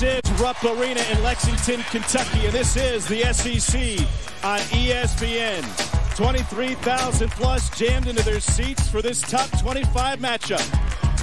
is Rupp Arena in Lexington, Kentucky, and this is the SEC on ESPN. 23,000 plus jammed into their seats for this top 25 matchup.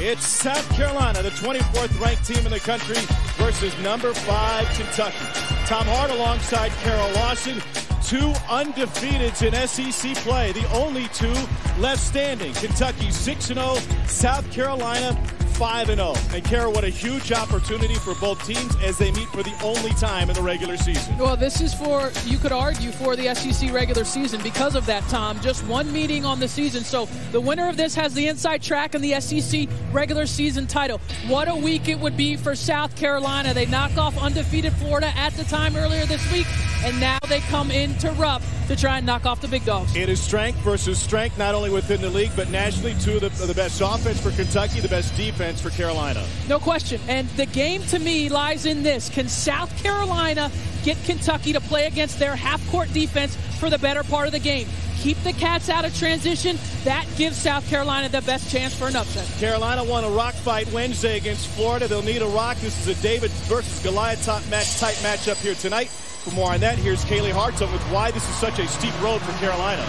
It's South Carolina, the 24th ranked team in the country, versus number 5 Kentucky. Tom Hart alongside Carol Lawson, two undefeateds in SEC play, the only two left standing. Kentucky 6-0, South Carolina 5-0. And Carol, what a huge opportunity for both teams as they meet for the only time in the regular season. Well, this is for, you could argue, for the SEC regular season because of that, Tom. Just one meeting on the season. So the winner of this has the inside track in the SEC regular season title. What a week it would be for South Carolina. They knocked off undefeated Florida at the time earlier this week, and now they come into Rupp to try and knock off the big dogs. It is strength versus strength, not only within the league, but nationally. Two of the best offense for Kentucky, the best defense for Carolina. No question. And the game to me lies in this. Can South Carolina get Kentucky to play against their half-court defense for the better part of the game? Keep the Cats out of transition. That gives South Carolina the best chance for an upset. Carolina won a rock fight Wednesday against Florida. They'll need a rock. This is a David versus Goliath type matchup here tonight. For more on that, here's Kaylee Hartung with why this is such a steep road for Carolina.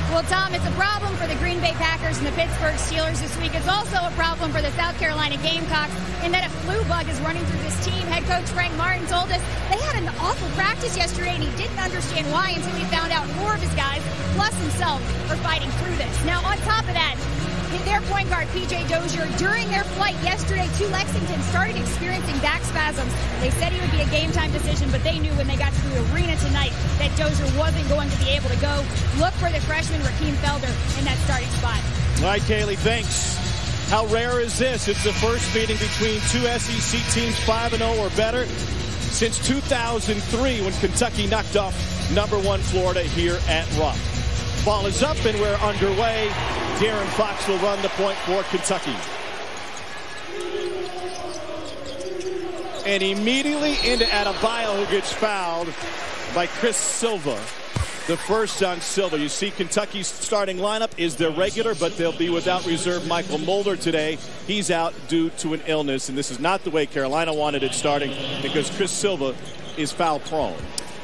Well, Tom, it's a problem for the Green Bay Packers and the Pittsburgh Steelers this week. It's also a problem for the South Carolina Gamecocks in that a flu bug is running through this team. Head coach Frank Martin told us they had an awful practice yesterday, and he didn't understand why until he found out 4 of his guys, plus himself, are fighting through this. Now, on top of that, their point guard, P.J. Dozier, during their flight yesterday to Lexington, started experiencing back spasms. They said he would be a game-time decision, but they knew when they got to the arena tonight that Dozier wasn't going to be able to go. Look for the freshman, Rakeem Felder, in that starting spot. All right, Kaylee, thanks. How rare is this? It's the first meeting between two SEC teams 5-0 or better since 2003 when Kentucky knocked off number 1 Florida here at Rupp. Ball is up and we're underway. De'Aaron Fox will run the point for Kentucky. And immediately into Adebayo, who gets fouled by Chris Silva. The first on Silva. You see Kentucky's starting lineup is their regular, but they'll be without reserve Michael Mulder today. He's out due to an illness, and this is not the way Carolina wanted it starting because Chris Silva is foul prone.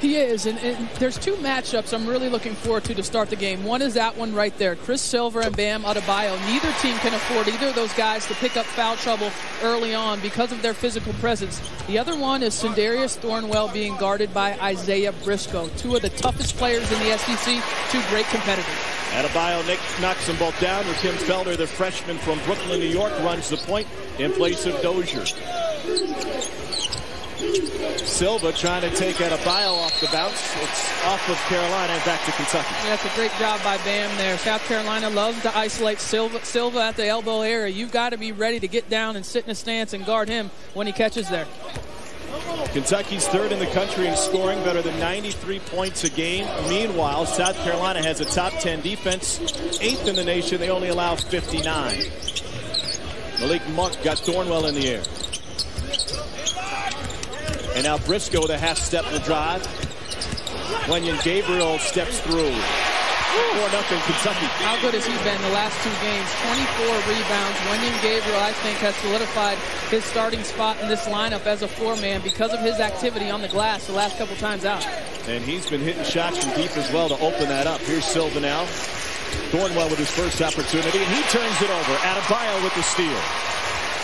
He is, and there's two matchups I'm really looking forward to start the game. One is that one right there, Chris Silva and Bam Adebayo. Neither team can afford either of those guys to pick up foul trouble early on because of their physical presence. The other one is Sindarius Thornwell being guarded by Isaiah Briscoe. Two of the toughest players in the SEC, two great competitors. Adebayo knocks them both down. Rakeem Felder, the freshman from Brooklyn, New York, runs the point in place of Dozier. Silva trying to take Adebayo off the bounce. It's off of Carolina and back to Kentucky. Yeah, that's a great job by Bam there. South Carolina loves to isolate Silva at the elbow area. You've got to be ready to get down and sit in a stance and guard him when he catches there. Kentucky's 3rd in the country in scoring, better than 93 points a game. Meanwhile, South Carolina has a top 10 defense, 8th in the nation. They only allow 59. Malik Monk got Thornwell in the air. And now Briscoe, the half-step will drive. Wenyen Gabriel steps through. 4-0 Kentucky. How good has he been the last 2 games? 24 rebounds. Wenyen Gabriel, I think, has solidified his starting spot in this lineup as a 4-man because of his activity on the glass the last couple times out. And he's been hitting shots from deep as well to open that up. Here's Silva now. Thornwell with his first opportunity, and he turns it over. Adebayo with the steal.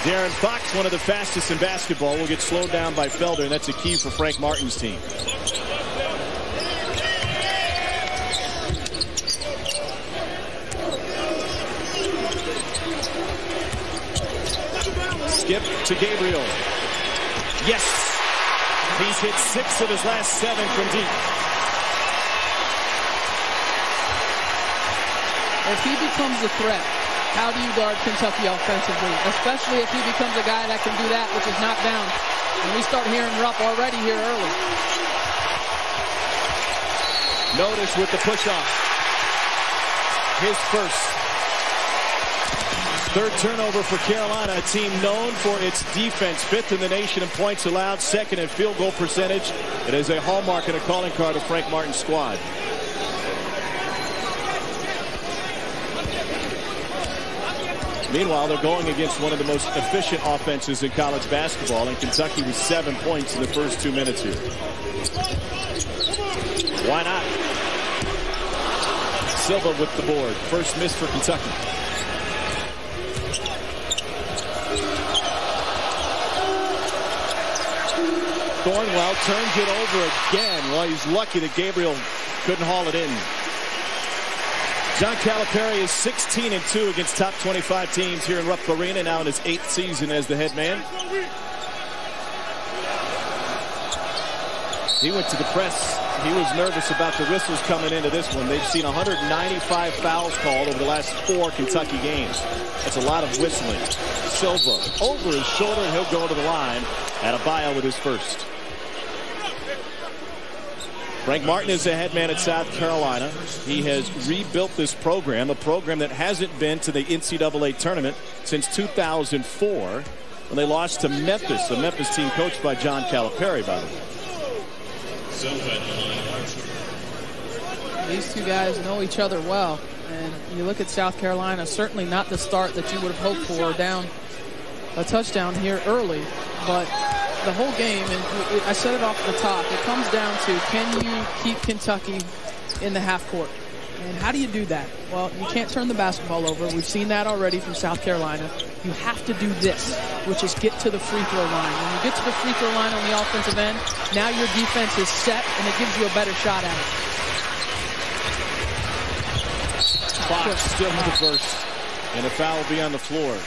De'Aaron Fox, one of the fastest in basketball, will get slowed down by Felder, and that's a key for Frank Martin's team. Skip to Gabriel. Yes! He's hit 6 of his last 7 from deep. If he becomes a threat, how do you guard Kentucky offensively? Especially if he becomes a guy that can do that, which is not down. And we start hearing Rupp already here early. Notice with the push-off. His first. 3rd turnover for Carolina, a team known for its defense. 5th in the nation in points allowed, 2nd in field goal percentage. It is a hallmark and a calling card of Frank Martin's squad. Meanwhile, they're going against one of the most efficient offenses in college basketball, and Kentucky with 7 points in the first 2 minutes here. Why not? Silva with the board. First miss for Kentucky. Thornwell turns it over again. Well, he's lucky that Gabriel couldn't haul it in. John Calipari is 16-2 against top 25 teams here in Rupp Arena, now in his 8th season as the head man. He went to the press. He was nervous about the whistles coming into this one. They've seen 195 fouls called over the last 4 Kentucky games. That's a lot of whistling. Silva over his shoulder, and he'll go to the line. Adebayo with his first. Frank Martin is the head man at South Carolina. He has rebuilt this program, a program that hasn't been to the NCAA tournament since 2004 when they lost to Memphis, a Memphis team coached by John Calipari, by the way. These two guys know each other well, and you look at South Carolina, certainly not the start that you would have hoped for, down a touchdown here early, but the whole game, and I said it off the top, it comes down to, can you keep Kentucky in the half court? And how do you do that? Well, you can't turn the basketball over. We've seen that already from South Carolina. You have to do this, which is get to the free throw line. When you get to the free throw line on the offensive end, now your defense is set, and it gives you a better shot at it. Fox still in the first, and a foul will be on the floor.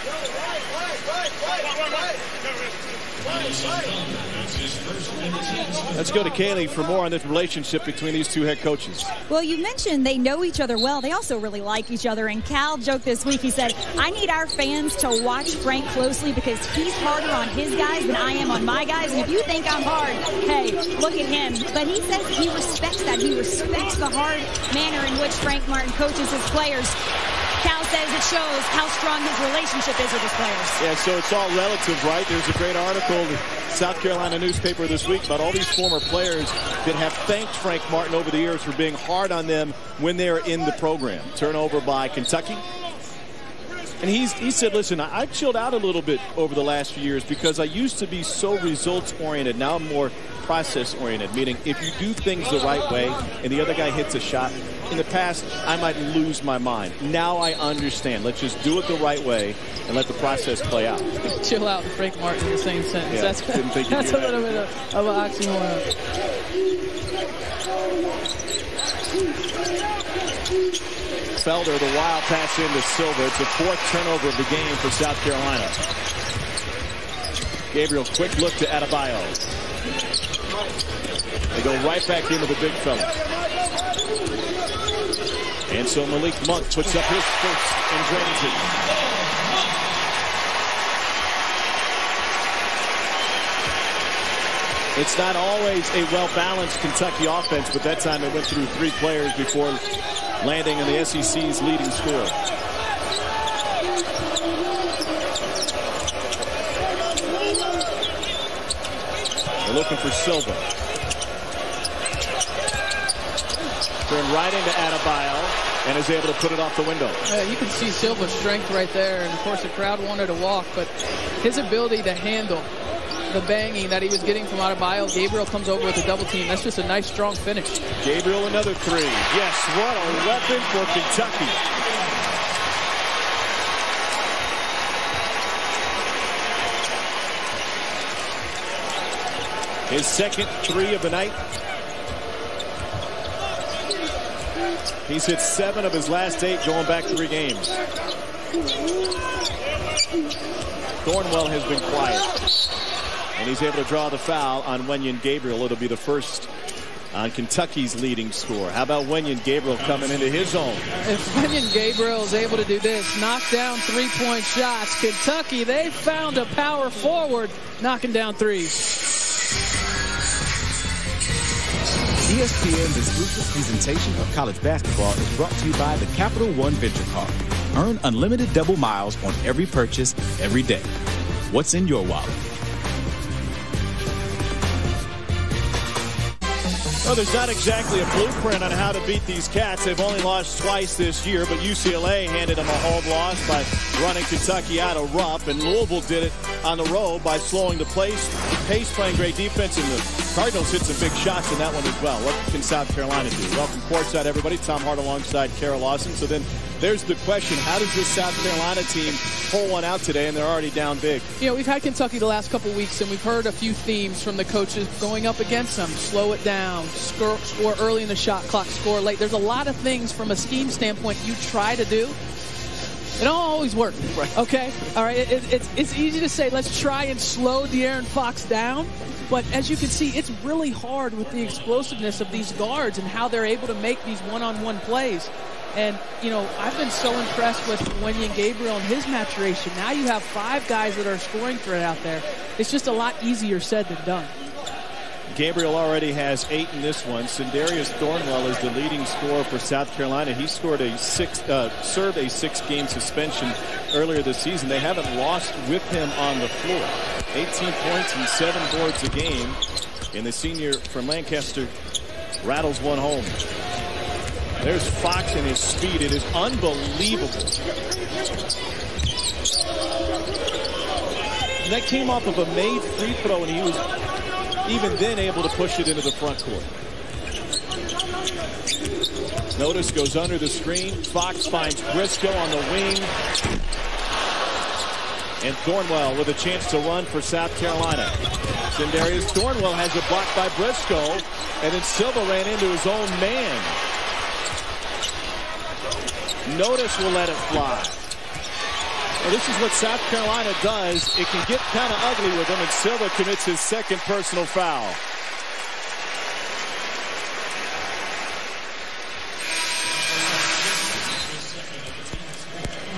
Let's go to Kaylee for more on this relationship between these two head coaches. Well, you mentioned they know each other well. They also really like each other. And Cal joked this week, he said, I need our fans to watch Frank closely because he's harder on his guys than I am on my guys. And if you think I'm hard, hey, look at him. But he says he respects that. He respects the hard manner in which Frank Martin coaches his players. Cal says it shows how strong his relationship is with his players. Yeah, so it's all relative, right? There's a great article in the South Carolina newspaper this week about all these former players that have thanked Frank Martin over the years for being hard on them when they're in the program. Turnover by Kentucky. And he said, listen, I've chilled out a little bit over the last few years because I used to be so results-oriented. Now I'm more process-oriented, meaning if you do things the right way and the other guy hits a shot, in the past, I might lose my mind. Now I understand. Let's just do it the right way and let the process play out. Chill out and Frank Martin in the same sentence. Yeah, that's a little bit of an oxymoron. Felder, the wild pass into Silva. It's the 4th turnover of the game for South Carolina. Gabriel, quick look to Adebayo. They go right back into the big fella. And so Malik Monk puts up his first and drains it. It's not always a well-balanced Kentucky offense, but that time it went through 3 players before landing in the SEC's leading scorer. They're looking for Silva. Turned right into Adebayo and is able to put it off the window. You can see Silva's strength right there, and of course the crowd wanted to walk, but his ability to handle the banging that he was getting from Adebayo, Gabriel comes over with a double team. That's just a nice, strong finish. Gabriel, another 3. Yes, what a weapon for Kentucky. His second 3 of the night. He's hit 7 of his last 8 going back 3 games. Thornwell has been quiet. And he's able to draw the foul on Wenyen Gabriel. It'll be the first on Kentucky's leading scorer. How about Wenyen Gabriel coming into his own? If Wenyen Gabriel is able to do this, knock down 3-point shots, Kentucky, they found a power forward knocking down threes. ESPN's exclusive presentation of college basketball is brought to you by the Capital One Venture Card. Earn unlimited double miles on every purchase every day. What's in your wallet? Well, there's not exactly a blueprint on how to beat these Cats. They've only lost twice this year, but UCLA handed them a home loss by running Kentucky out of Rupp, and Louisville did it on the road by slowing the pace, playing great defense, and the Cardinals hit some big shots in that one as well. What can South Carolina do? Welcome courtside, everybody. Tom Hart alongside Kara Lawson. So then there's the question, how does this South Carolina team pull one out today, and they're already down big? You know, we've had Kentucky the last couple weeks, and we've heard a few themes from the coaches going up against them. Slow it down, score early in the shot clock, score late. There's a lot of things from a scheme standpoint you try to do. It don't always work, right. Okay? All right, it's easy to say, let's try and slow De'Aaron Fox down. But as you can see, it's really hard with the explosiveness of these guards and how they're able to make these one-on-one plays. And, you know, I've been so impressed with Wenyen Gabriel and his maturation. Now you have 5 guys that are a scoring threat out there. It's just a lot easier said than done. Gabriel already has 8 in this one. Sindarius Thornwell is the leading scorer for South Carolina. He scored served a 6-game suspension earlier this season. They haven't lost with him on the floor. 18 points and 7 boards a game. And the senior from Lancaster rattles one home. There's Fox and his speed. It is unbelievable. And that came off of a made free throw, and he was even then able to push it into the front court. Notice goes under the screen. Fox finds Briscoe on the wing. And Thornwell with a chance to run for South Carolina. Sindarius Thornwell has it blocked by Briscoe. And then Silva ran into his own man. Notice will let it fly. Well, this is what South Carolina does. It can get kind of ugly with him, and Silva commits his 2nd personal foul.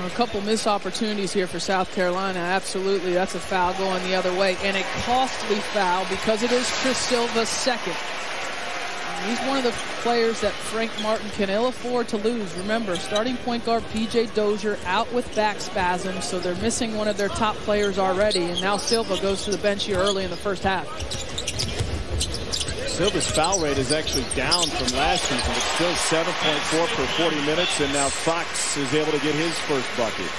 A couple missed opportunities here for South Carolina. Absolutely, that's a foul going the other way, and a costly foul because it is Chris Silva's 2nd. He's one of the players that Frank Martin can ill afford to lose. Remember, starting point guard P.J. Dozier out with back spasms, so they're missing one of their top players already, and now Silva goes to the bench here early in the first half. Silva's foul rate is actually down from last season, but still 7.4 per 40 minutes, and now Fox is able to get his first bucket.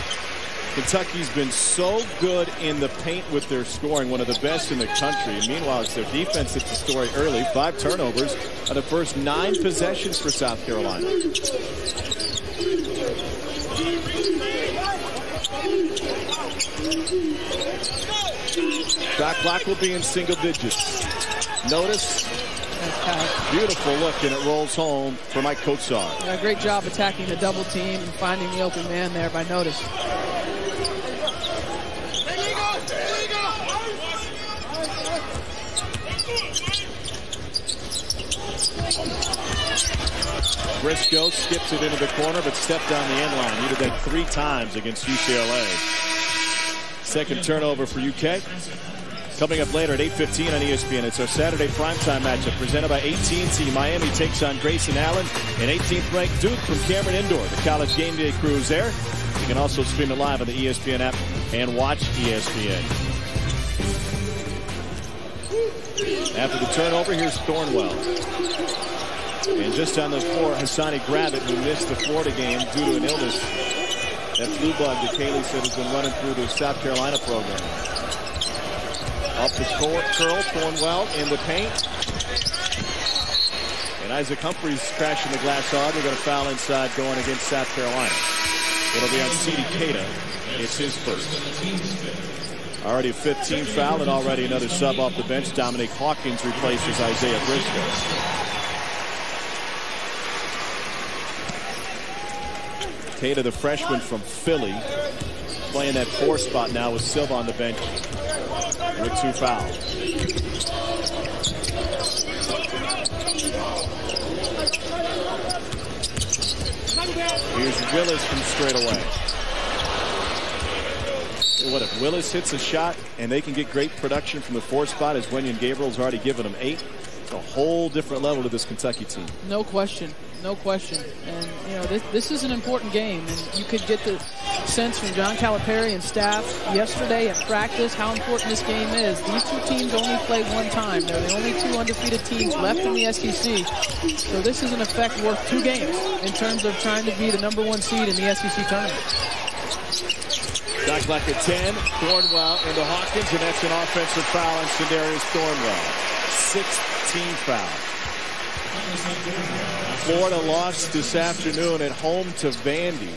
Kentucky's been so good in the paint with their scoring, one of the best in the country. And meanwhile, it's their defense that's the story early. 5 turnovers on the first 9 possessions for South Carolina. Shot clock will be in single digits. Notice, beautiful look, and it rolls home for Mike Kotsar. Yeah, great job attacking the double team and finding the open man there by Notice. Briscoe skips it into the corner, but stepped down the end line. Needed that 3 times against UCLA. 2nd turnover for UK. Coming up later at 8:15 on ESPN, it's our Saturday primetime matchup presented by AT&T. Miami takes on Grayson Allen, and 18th-ranked Duke from Cameron Indoor. The College Game Day crew is there. You can also stream it live on the ESPN app and watch ESPN. After the turnover, here's Thornwell. And just on the floor, Hassani Gravett, who missed the Florida game due to an illness. That flu bug that Kaylee said has been running through the South Carolina program. Off the curl, Thornwell in the paint. And Isaac Humphries crashing the glass hard. We're going to foul inside going against South Carolina. It'll be on C.D. Keita. It's his first. Already a 15 foul and already another sub off the bench. Dominique Hawkins replaces Isaiah Briscoe. Keita, the freshman from Philly, playing that 4 spot now with Silva on the bench with 2 fouls. Here's Willis from straight away. What if Willis hits a shot and they can get great production from the 4 spot, as Wenyen Gabriel's already given them 8? It's a whole different level to this Kentucky team. No question. No question. And, you know, this is an important game. And you could get the sense from John Calipari and staff yesterday at practice how important this game is. These two teams only play one time. They're the only two undefeated teams left in the SEC. So this is, in effect, worth 2 games in terms of trying to be the #1 seed in the SEC tournament. Shot clock at 10. Thornwell into Hawkins, and that's an offensive foul on Shadarius Thornwell. 6th team foul. Florida lost this afternoon at home to Vandy.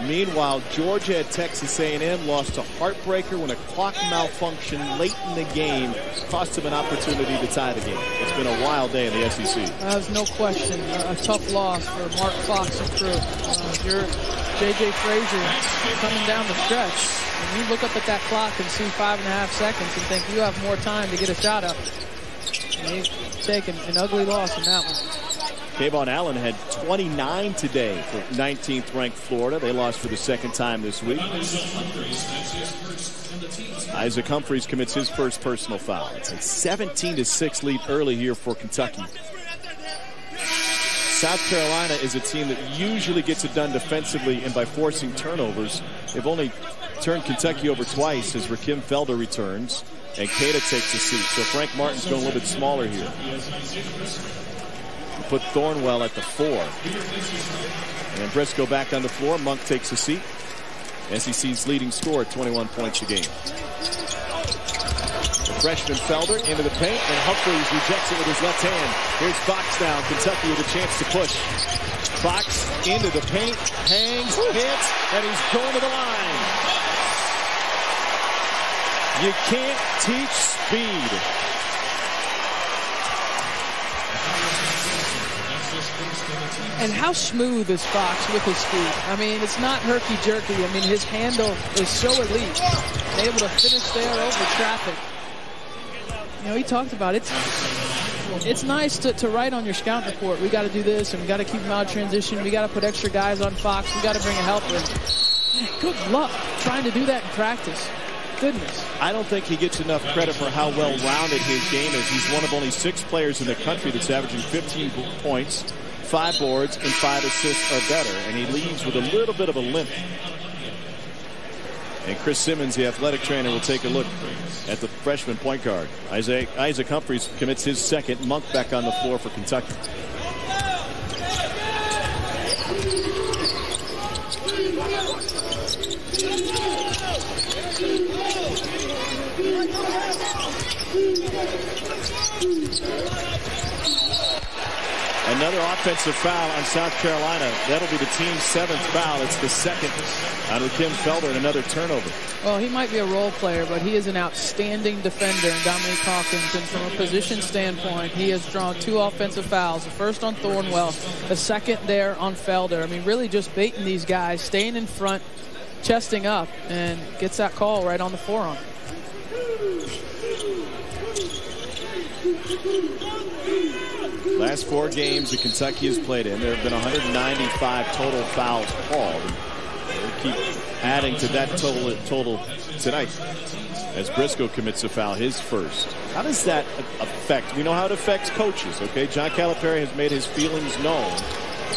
Meanwhile, Georgia at Texas A&M lost a heartbreaker when a clock malfunction late in the game cost them an opportunity to tie the game. It's been a wild day in the SEC. There's no question a tough loss for Mark Fox and crew. You're J.J. Frazier coming down the stretch. And you look up at that clock and see 5.5 seconds and think you have more time to get a shot up. And he's taken an ugly loss in that one. Kayvon Allen had 29 today for 19th ranked Florida. They lost for the 2nd time this week. Isaac Humphries commits his first personal foul. It's a 17-6 lead early here for Kentucky. South Carolina is a team that usually gets it done defensively and by forcing turnovers. They've only turned Kentucky over twice as Rakim Felder returns and Keita takes a seat. So Frank Martin's going a little bit smaller here. Put Thornwell at the 4. And Briscoe back on the floor. Monk takes a seat. SEC's leading scorer at 21 points a game. The freshman Felder into the paint, and Humphries rejects it with his left hand. Here's Fox now. Kentucky with a chance to push. Fox into the paint, hangs, hits, and he's going to the line. You can't teach speed. And how smooth is Fox with his speed? I mean, it's not herky-jerky. I mean, his handle is so elite. Able to finish there over traffic. You know, he talked about it. It's nice to write on your scout report. We got to do this, and we got to keep him out of transition. We got to put extra guys on Fox. We got to bring a helper. Good luck trying to do that in practice. Goodness. I don't think he gets enough credit for how well-rounded his game is. He's one of only 6 players in the country that's averaging 15 points, 5 boards, and 5 assists or better. And he leaves with a little bit of a limp. And Chris Simmons, the athletic trainer, will take a look at the freshman point guard. Isaac Humphries commits his 2nd. Monk back on the floor for Kentucky. Another offensive foul on South Carolina. That'll be the team's 7th foul. It's the 2nd on Rakim Felder, and another turnover. Well, he might be a role player, but he is an outstanding defender in Dominique Hawkins. And from a position standpoint, he has drawn 2 offensive fouls. The first on Thornwell, the 2nd there on Felder. I mean, really just baiting these guys, staying in front, chesting up, and gets that call right on the forearm. Last 4 games that Kentucky has played in, there have been 195 total fouls called. We'll keep adding to that total tonight as Briscoe commits a foul, his first. How does that affect? We know how it affects coaches, okay? John Calipari has made his feelings known,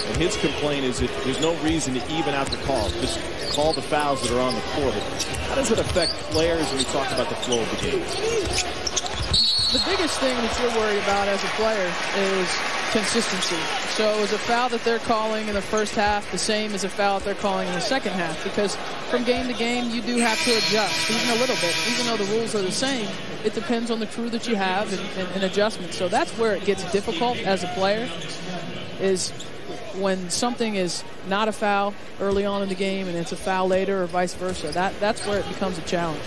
and his complaint is that there's no reason to even out the calls. Just call the fouls that are on the court. How does it affect players when we talk about the flow of the game? The biggest thing that you're worried about as a player is consistency. So is a foul that they're calling in the first half the same as a foul that they're calling in the second half? Because from game to game, you do have to adjust, even a little bit. Even though the rules are the same, it depends on the crew that you have and adjustments. So that's where it gets difficult as a player, is when something is not a foul early on in the game and it's a foul later or vice versa. That's where it becomes a challenge.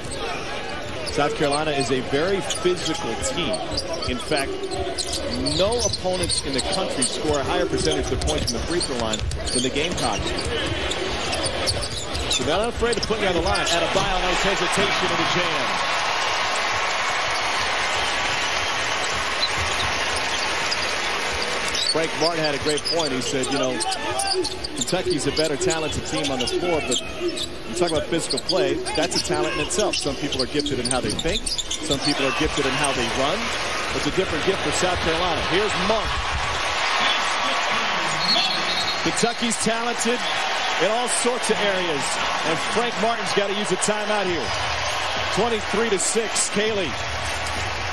South Carolina is a very physical team. In fact, no opponents in the country score a higher percentage of points from the free throw line than the Gamecocks do. So they're not afraid to put you on the line. Adebayo, nice hesitation in the jam. Frank Martin had a great point. He said, you know, Kentucky's a better talented team on the floor, but you talk about physical play, that's a talent in itself. Some people are gifted in how they think. Some people are gifted in how they run. It's a different gift for South Carolina. Here's Monk. Kentucky's talented in all sorts of areas, and Frank Martin's got to use a timeout here. 23-6, Kaylee.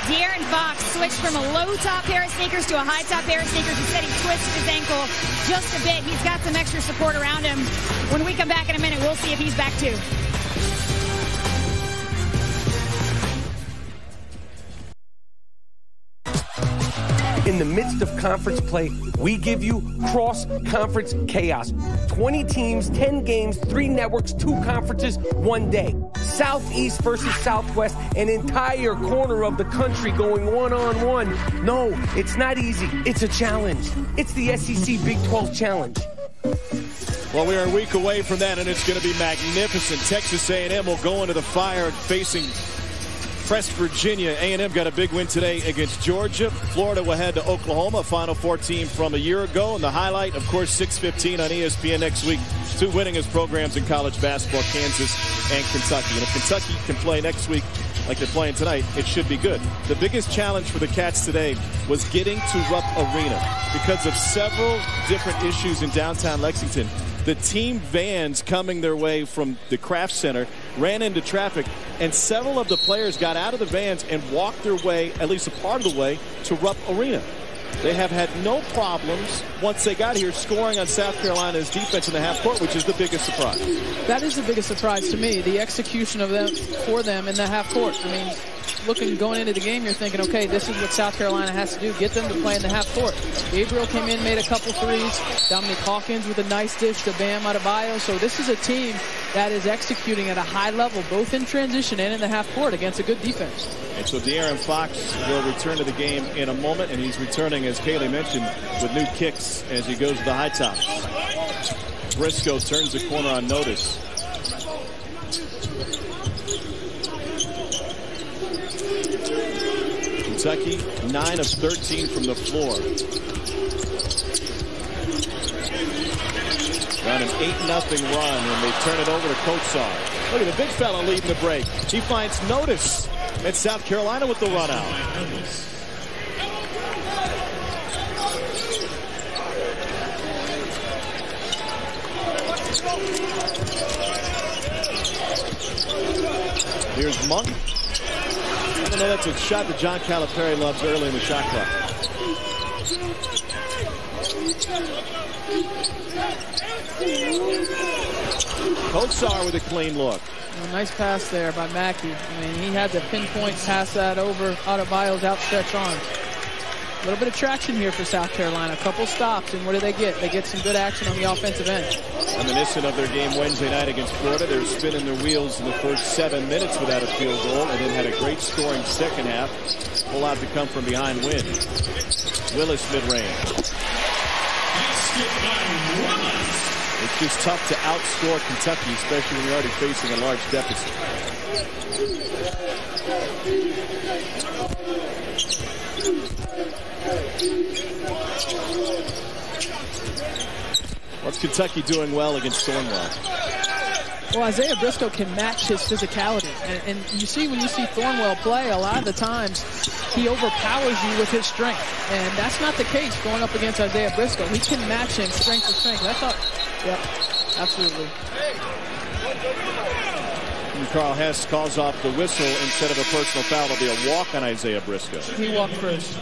De'Aaron Fox switched from a low-top pair of sneakers to a high-top pair of sneakers. He said he twisted his ankle just a bit. He's got some extra support around him. When we come back in a minute, we'll see if he's back too. In the midst of conference play, we give you cross-conference chaos. 20 teams, 10 games, 3 networks, 2 conferences, 1 day. Southeast versus Southwest, an entire corner of the country going one-on-one. No, it's not easy. It's a challenge. It's the SEC Big 12 Challenge. Well, we are a week away from that, and it's going to be magnificent. Texas A&M will go into the fire facing West Virginia. A&M got a big win today against Georgia. Florida will head to Oklahoma, Final Four team from a year ago. And the highlight, of course, 6:15 on ESPN next week. 2 winningest programs in college basketball, Kansas and Kentucky. And if Kentucky can play next week like they're playing tonight, it should be good. The biggest challenge for the Cats today was getting to Rupp Arena because of several different issues in downtown Lexington. The team vans coming their way from the Kraft Center ran into traffic, and several of the players got out of the vans and walked their way, at least a part of the way, to Rupp Arena. They have had no problems once they got here scoring on South Carolina's defense in the half court, which is the biggest surprise. That is the biggest surprise to me, the execution of them for them in the half court. I mean, going into the game, you're thinking, okay, this is what South Carolina has to do, get them to play in the half court. Gabriel came in, made a couple threes. Dominic Hawkins with a nice dish to Bam Adebayo. So this is a team that is executing at a high level, both in transition and in the half court against a good defense. And so De'Aaron Fox will return to the game in a moment, and he's returning, as Kaylee mentioned, with new kicks as he goes to the high tops. Briscoe turns the corner on notice. Kentucky, 9 of 13 from the floor. On an 8-0 run, and they turn it over to Kotsar. Look at the big fella leading the break. He finds Notice at South Carolina with the run out. Here's Monk. I don't know, that's a shot that John Calipari loves early in the shot clock. Kotsar with a clean look. Well, nice pass there by Mackey. I mean, he had to pinpoint pass that over Adebayo's outstretched arms. A little bit of traction here for South Carolina. A couple stops, and what do they get? They get some good action on the offensive end. Reminiscent of their game Wednesday night against Florida. They're spinning their wheels in the first 7 minutes without a field goal, and then had a great scoring second half. Pull out to come from behind win. Willis mid-range. It's just tough to outscore Kentucky, especially when you're already facing a large deficit. What's Kentucky doing well against Thornwell? Well, Isaiah Briscoe can match his physicality. And you see, when you see Thornwell play, a lot of the times he overpowers you with his strength. And that's not the case going up against Isaiah Briscoe. He can match him strength to strength. I thought, yeah, absolutely. And Carl Hess calls off the whistle instead of a personal foul. It'll be a walk on Isaiah Briscoe. He walked first.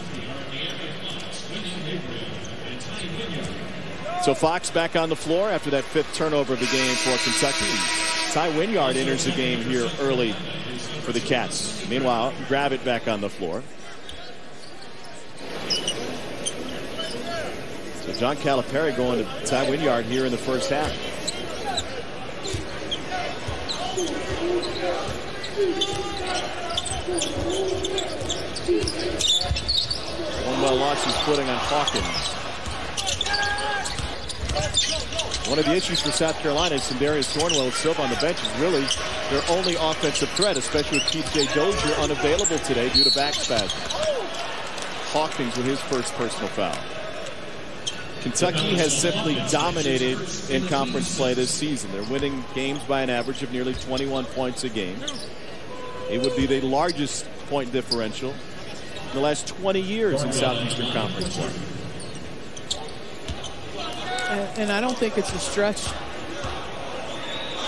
So Fox back on the floor after that 5th turnover of the game for Kentucky. Ty Winyard enters the game here early for the Cats. Meanwhile, Gravett back on the floor. So John Calipari going to Ty Winyard here in the first half. Thornwell lost his footing on Hawkins. One of the issues for South Carolina is Darius Thornwell still on the bench is really their only offensive threat, especially with P.J. Dozier unavailable today due to back spasms. Hawkins with his first personal foul. Kentucky has simply dominated in conference play this season. They're winning games by an average of nearly 21 points a game. It would be the largest point differential in the last 20 years in Southeastern Conference play. And I don't think it's a stretch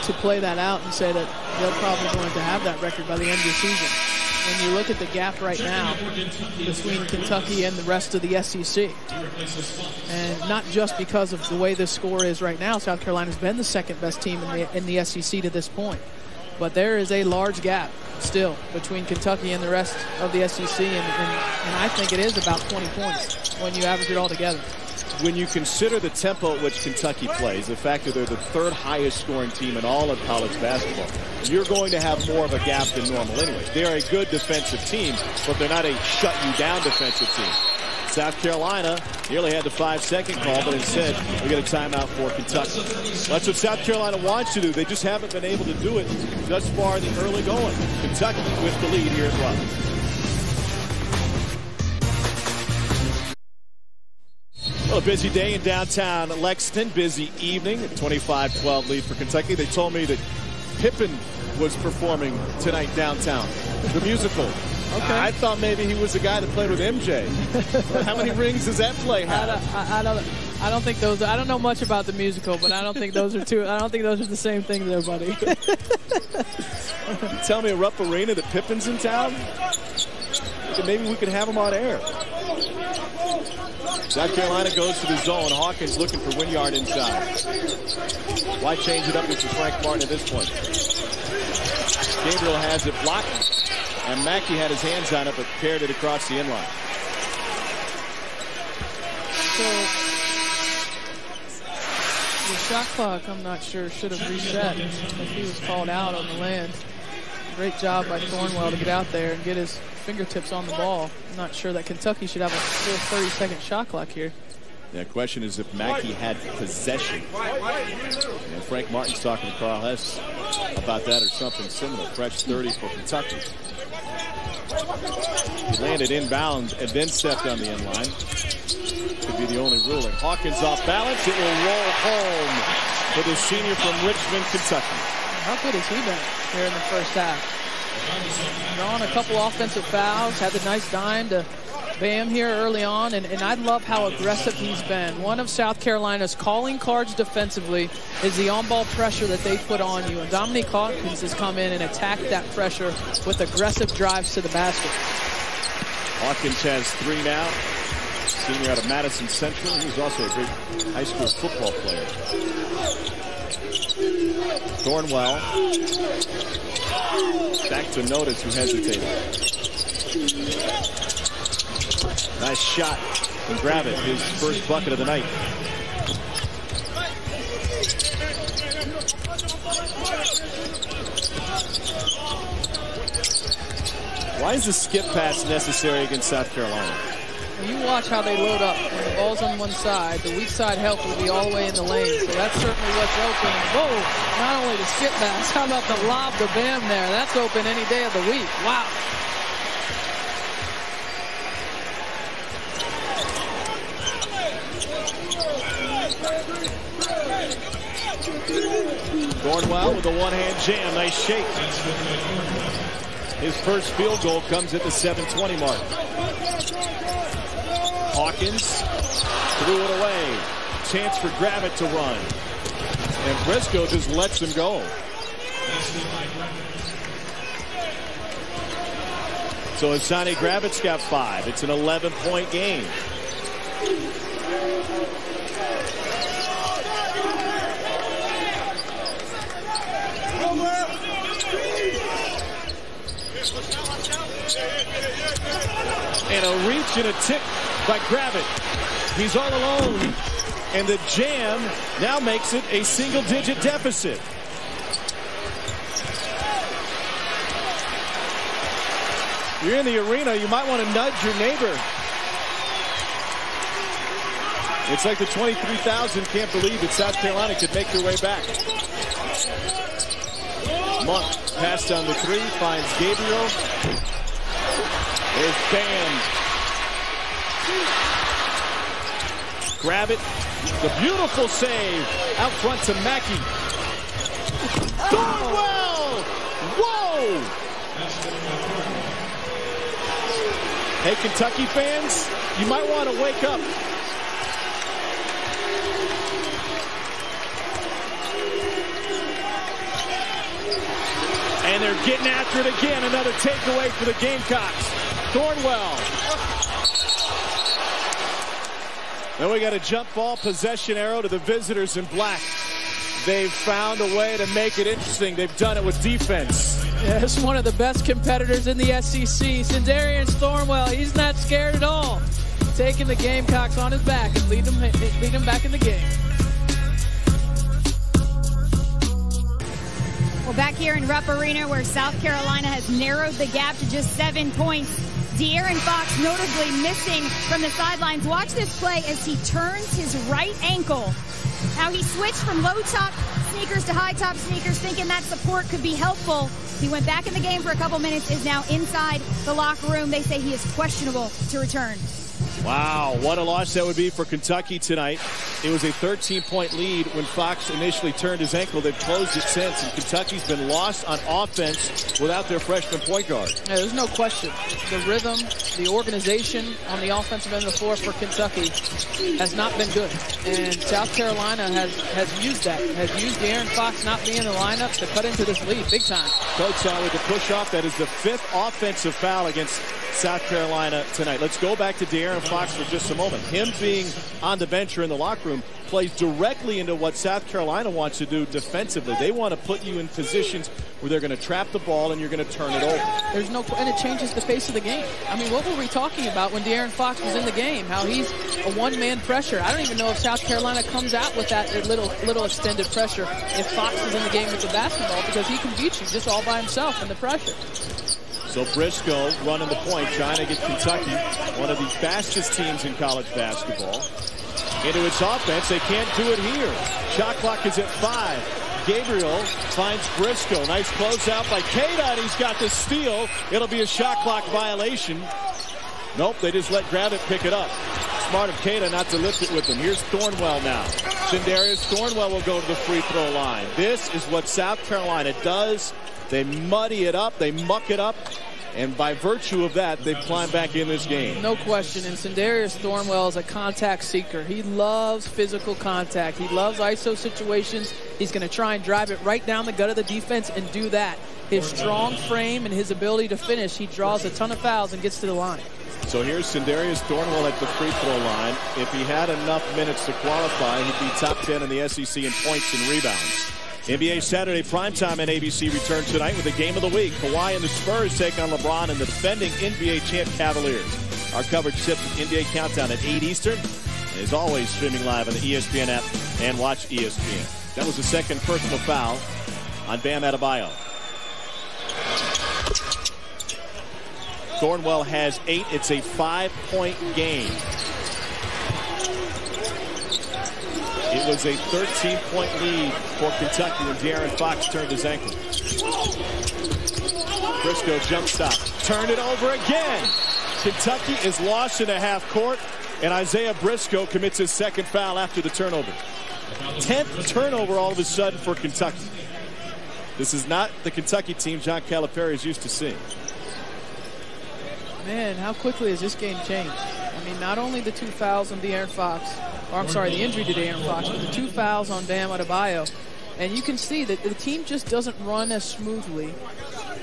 to play that out and say that they're probably going to have that record by the end of the season. When you look at the gap right now between Kentucky and the rest of the SEC, and not just because of the way this score is right now, South Carolina's been the second best team in the SEC to this point. But there is a large gap still between Kentucky and the rest of the SEC, and I think it is about 20 points when you average it all together. When you consider the tempo at which Kentucky plays, the fact that they're the third highest scoring team in all of college basketball, you're going to have more of a gap than normal anyway. They're a good defensive team, but they're not a shut-you-down defensive team. South Carolina nearly had the 5-second call, but instead we get a timeout for Kentucky. That's what South Carolina wants to do. They just haven't been able to do it thus far in the early going. Kentucky with the lead here as well. Well, a busy day in downtown Lexington, busy evening, a 25-12 lead for Kentucky. They told me that Pippen was performing tonight downtown, the musical. Okay. I thought maybe he was the guy that played with MJ. How many rings does that play have? I don't think those. I don't know much about the musical, but I don't think those are two. I don't think those are the same thing, there, buddy. You tell me at Rupp Arena that Pippen's in town? Maybe we could have him on air. South Carolina goes to the zone. Hawkins looking for Winyard inside. Why change it up with Frank Martin at this point? Gabriel has it blocked, and Mackey had his hands on it but carried it across the inline. So the shot clock, I'm not sure, should have reset if he was called out on the land. Great job by Thornwell to get out there and get his fingertips on the ball. I'm not sure that Kentucky should have a full 30-second shot clock here. The question is if Mackey had possession. And Frank Martin's talking to Carl Hess about that or something similar. Fresh 30 for Kentucky. He landed inbound and then stepped on the inline. Could be the only ruling. Hawkins off balance. It will roll home for the senior from Richmond, Kentucky. How good has he been here in the first half? Drawn a couple offensive fouls, had the nice dime to Bam here early on, and I love how aggressive he's been. One of South Carolina's calling cards defensively is the on-ball pressure that they put on you, and Dominique Hawkins has come in and attacked that pressure with aggressive drives to the basket. Hawkins has 3 now. Senior out of Madison Central. He's also a great high school football player. Thornwell. Back to Notice, who hesitated. Nice shot from Gravitt, his first bucket of the night. Why is the skip pass necessary against South Carolina? When you watch how they load up, when the ball's on one side, the weak side help will be all the way in the lane. So that's certainly what's open. Whoa, not only the skip pass, how about the lob to Bam there? That's open any day of the week. Wow. Thornwell with a one-hand jam. Nice shake. His first field goal comes at the 7:20 mark. Hawkins threw it away. Chance for Gravitt to run. And Briscoe just lets him go. So Hassani Gravitt's got 5. It's an 11-point game. And a reach and a tip by Gravitt. He's all alone. And the jam now makes it a single-digit deficit. You're in the arena, you might want to nudge your neighbor. It's like the 23,000 can't believe that South Carolina could make their way back. Monk passed down the 3, finds Gabriel. There's Bam. Gravitt, the beautiful save out front to Mackey. Thornwell! Whoa! Hey, Kentucky fans, you might want to wake up. And they're getting after it again. Another takeaway for the Gamecocks. Thornwell. Then we got a jump ball possession arrow to the visitors in black. They've found a way to make it interesting. They've done it with defense. Yeah, this is one of the best competitors in the SEC. Sindarius Thornwell, he's not scared at all. Taking the Gamecocks on his back and lead them back in the game. Well, back here in Rupp Arena, where South Carolina has narrowed the gap to just 7 points, De'Aaron Fox notably missing from the sidelines. Watch this play as he turns his right ankle. Now he switched from low-top sneakers to high-top sneakers, thinking that support could be helpful. He went back in the game for a couple minutes, is now inside the locker room. They say he is questionable to return. Wow, what a loss that would be for Kentucky tonight. It was a 13-point lead when Fox initially turned his ankle. They've closed it since, and Kentucky's been lost on offense without their freshman point guard. Yeah, there's no question. The rhythm, the organization on the offensive end of the floor for Kentucky has not been good. And South Carolina has used that, has used De'Aaron Fox not being in the lineup to cut into this lead big time. Coach with the push-off. That is the 5th offensive foul against South Carolina tonight. Let's go back to De'Aaron Fox for just a moment. Him being on the bench or in the locker room plays directly into what South Carolina wants to do defensively. They want to put you in positions where they're going to trap the ball and you're going to turn it over. There's no, and it changes the face of the game. I mean, what were we talking about when De'Aaron Fox was in the game? How he's a one-man pressure. I don't even know if South Carolina comes out with that little extended pressure if Fox is in the game with the basketball, because he can beat you just all by himself in the pressure. So Briscoe running the point, trying to get Kentucky, one of the fastest teams in college basketball, into its offense. They can't do it here. Shot clock is at 5. Gabriel finds Briscoe. Nice closeout by Queta, and he's got the steal. It'll be a shot clock violation. Nope, they just let Gravett pick it up. Smart of Queta not to lift it with him. Here's Thornwell now. Sindarius Thornwell will go to the free throw line. This is what South Carolina does. They muddy it up, they muck it up, and by virtue of that, they've climbed back in this game. No question, and Sindarius Thornwell is a contact seeker. He loves physical contact. He loves ISO situations. He's going to try and drive it right down the gut of the defense and do that. His strong frame and his ability to finish, he draws a ton of fouls and gets to the line. So here's Sindarius Thornwell at the free throw line. If he had enough minutes to qualify, he'd be top 10 in the SEC in points and rebounds. NBA Saturday primetime on ABC returns tonight with the game of the week. Kawhi and the Spurs take on LeBron and the defending NBA champ Cavaliers. Our coverage ships with NBA Countdown at 8 Eastern. And as always, streaming live on the ESPN app and watch ESPN. That was the second personal foul on Bam Adebayo. Thornwell has 8. It's a 5-point game. It was a 13-point lead for Kentucky when De'Aaron Fox turned his ankle. Briscoe jump stop. Turn it over again. Kentucky is lost in a half court, and Isaiah Briscoe commits his second foul after the turnover. 10th turnover all of a sudden for Kentucky. This is not the Kentucky team John Calipari is used to seeing. Man, how quickly has this game changed? I mean, not only the 2 fouls on De'Aaron Fox, or I'm sorry, the injury to De'Aaron Fox, but the 2 fouls on Bam Adebayo. And you can see that the team just doesn't run as smoothly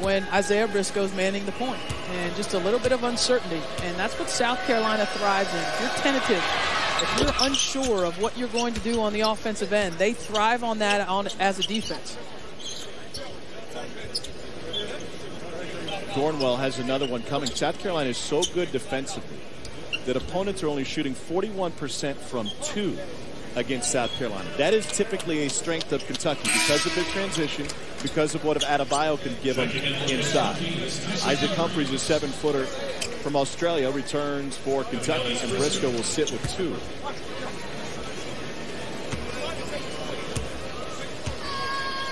when Isaiah Briscoe's manning the point. And just a little bit of uncertainty. And that's what South Carolina thrives in. If you're tentative, if you're unsure of what you're going to do on the offensive end, they thrive on that as a defense. Thornwell has another one coming. South Carolina is so good defensively that opponents are only shooting 41% from 2 against South Carolina. That is typically a strength of Kentucky because of their transition, because of what Adebayo can give them inside. Isaac Humphries, a 7-footer from Australia, returns for Kentucky, and Briscoe will sit with 2.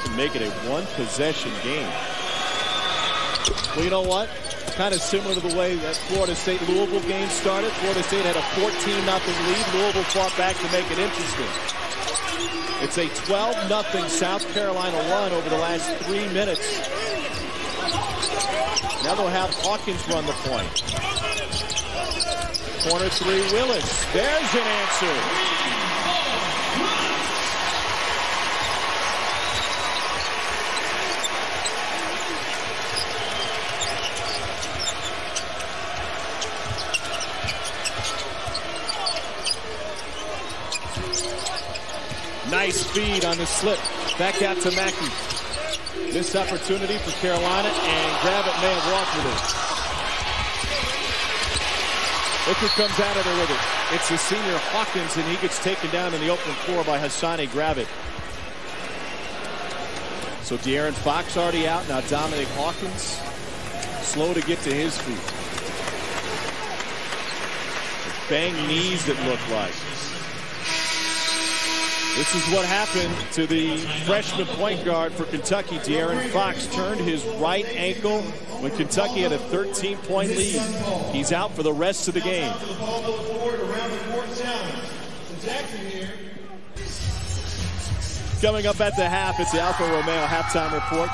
To make it a 1-possession game. Well, you know what? Kind of similar to the way that Florida State-Louisville game started. Florida State had a 14-0 lead. Louisville fought back to make it interesting. It's a 12-0 South Carolina run over the last 3 minutes. Now they'll have Hawkins run the point. Corner three, Willis. There's an answer. Nice feed on the slip. Back out to Mackey. This opportunity for Carolina, and Gravett may have walked with it. Look who comes out of there with it. It's the senior Hawkins, and he gets taken down in the open floor by Hassani Gravett. So De'Aaron Fox already out. Now Dominic Hawkins slow to get to his feet. Bang knees, it looked like. This is what happened to the freshman point guard for Kentucky. De'Aaron Fox turned his right ankle when Kentucky had a 13-point lead. He's out for the rest of the game. Coming up at the half, it's the Alfa Romeo halftime report.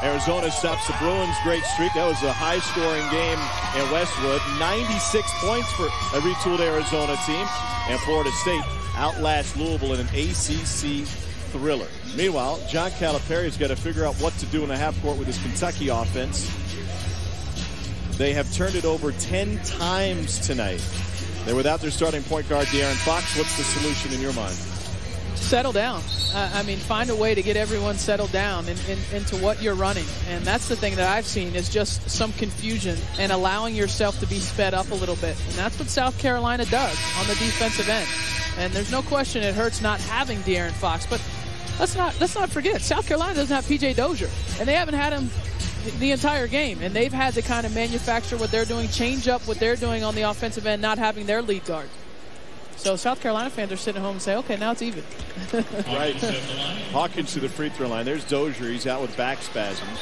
Arizona stops the Bruins' great streak. That was a high-scoring game in Westwood. 96 points for a retooled Arizona team. And Florida State outlast Louisville in an ACC thriller. Meanwhile, John Calipari's got to figure out what to do in the half court with his Kentucky offense. They have turned it over 10 times tonight. They're without their starting point guard, De'Aaron Fox. What's the solution in your mind? Settle down. I mean, find a way to get everyone settled down into what you're running. And that's the thing that I've seen is just some confusion and allowing yourself to be sped up a little bit. And that's what South Carolina does on the defensive end. And there's no question it hurts not having De'Aaron Fox. But let's not forget, South Carolina doesn't have P.J. Dozier. And they haven't had him the entire game. And they've had to kind of manufacture what they're doing, change up what they're doing on the offensive end, not having their lead guard. So South Carolina fans are sitting at home and say, okay, now it's even. Right. Hawkins to the free throw line. There's Dozier. He's out with back spasms.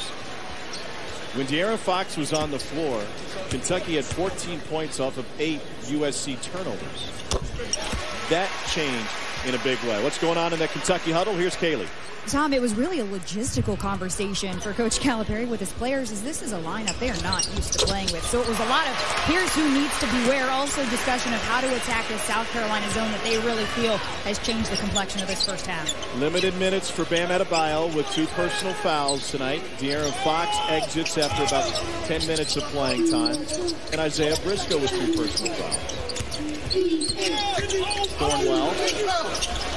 When De'Aaron Fox was on the floor, Kentucky had 14 points off of 8 USC turnovers. That changed in a big way. What's going on in that Kentucky huddle? Here's Kaylee. Tom, it was really a logistical conversation for Coach Calipari with his players, as this is a lineup they are not used to playing with. So it was a lot of here's who needs to beware. Also discussion of how to attack this South Carolina zone that they really feel has changed the complexion of this first half. Limited minutes for Bam Adebayo with 2 personal fouls tonight. De'Aaron Fox exits after about 10 minutes of playing time. And Isaiah Briscoe with 2 personal fouls. Thornwell.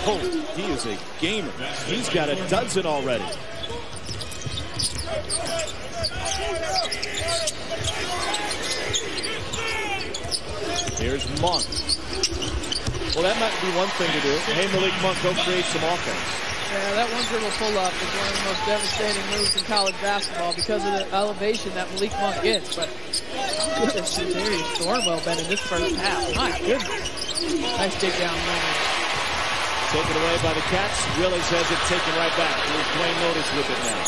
Oh, he is a gamer. He's got a dozen already. Here's Monk. Well, that might be one thing to do. Hey, Malik Monk, go create some offense. Yeah, that one dribble pull-up is one of the most devastating moves in college basketball because of the elevation that Malik Monk gets. But goodness, Darius Thornwell been in this first half. My goodness. Nice dig down moment. Taken away by the Cats. Willis has it taken right back. Here's Dwayne Notice with it now.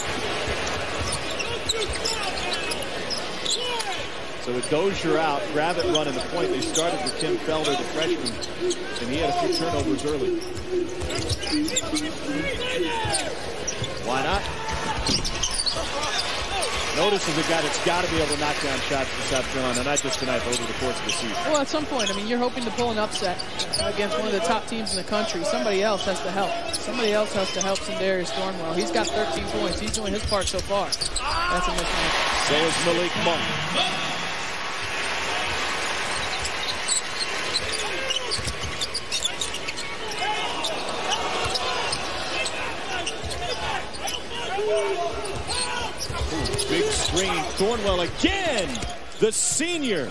So with Dozier out, Gravett running the point. They started with Tim Felder, the freshman, and he had a few turnovers early. Why not? Notice is a guy that's got to be able to knock down shots for South Carolina, not just tonight, but over the course of the season. Well, at some point, I mean, you're hoping to pull an upset against one of the top teams in the country. Somebody else has to help. Somebody else has to help Darius Thornwell. He's got 13 points. He's doing his part so far. That's a mismatch. So is Malik Monk. Big screen. Thornwell again. The senior.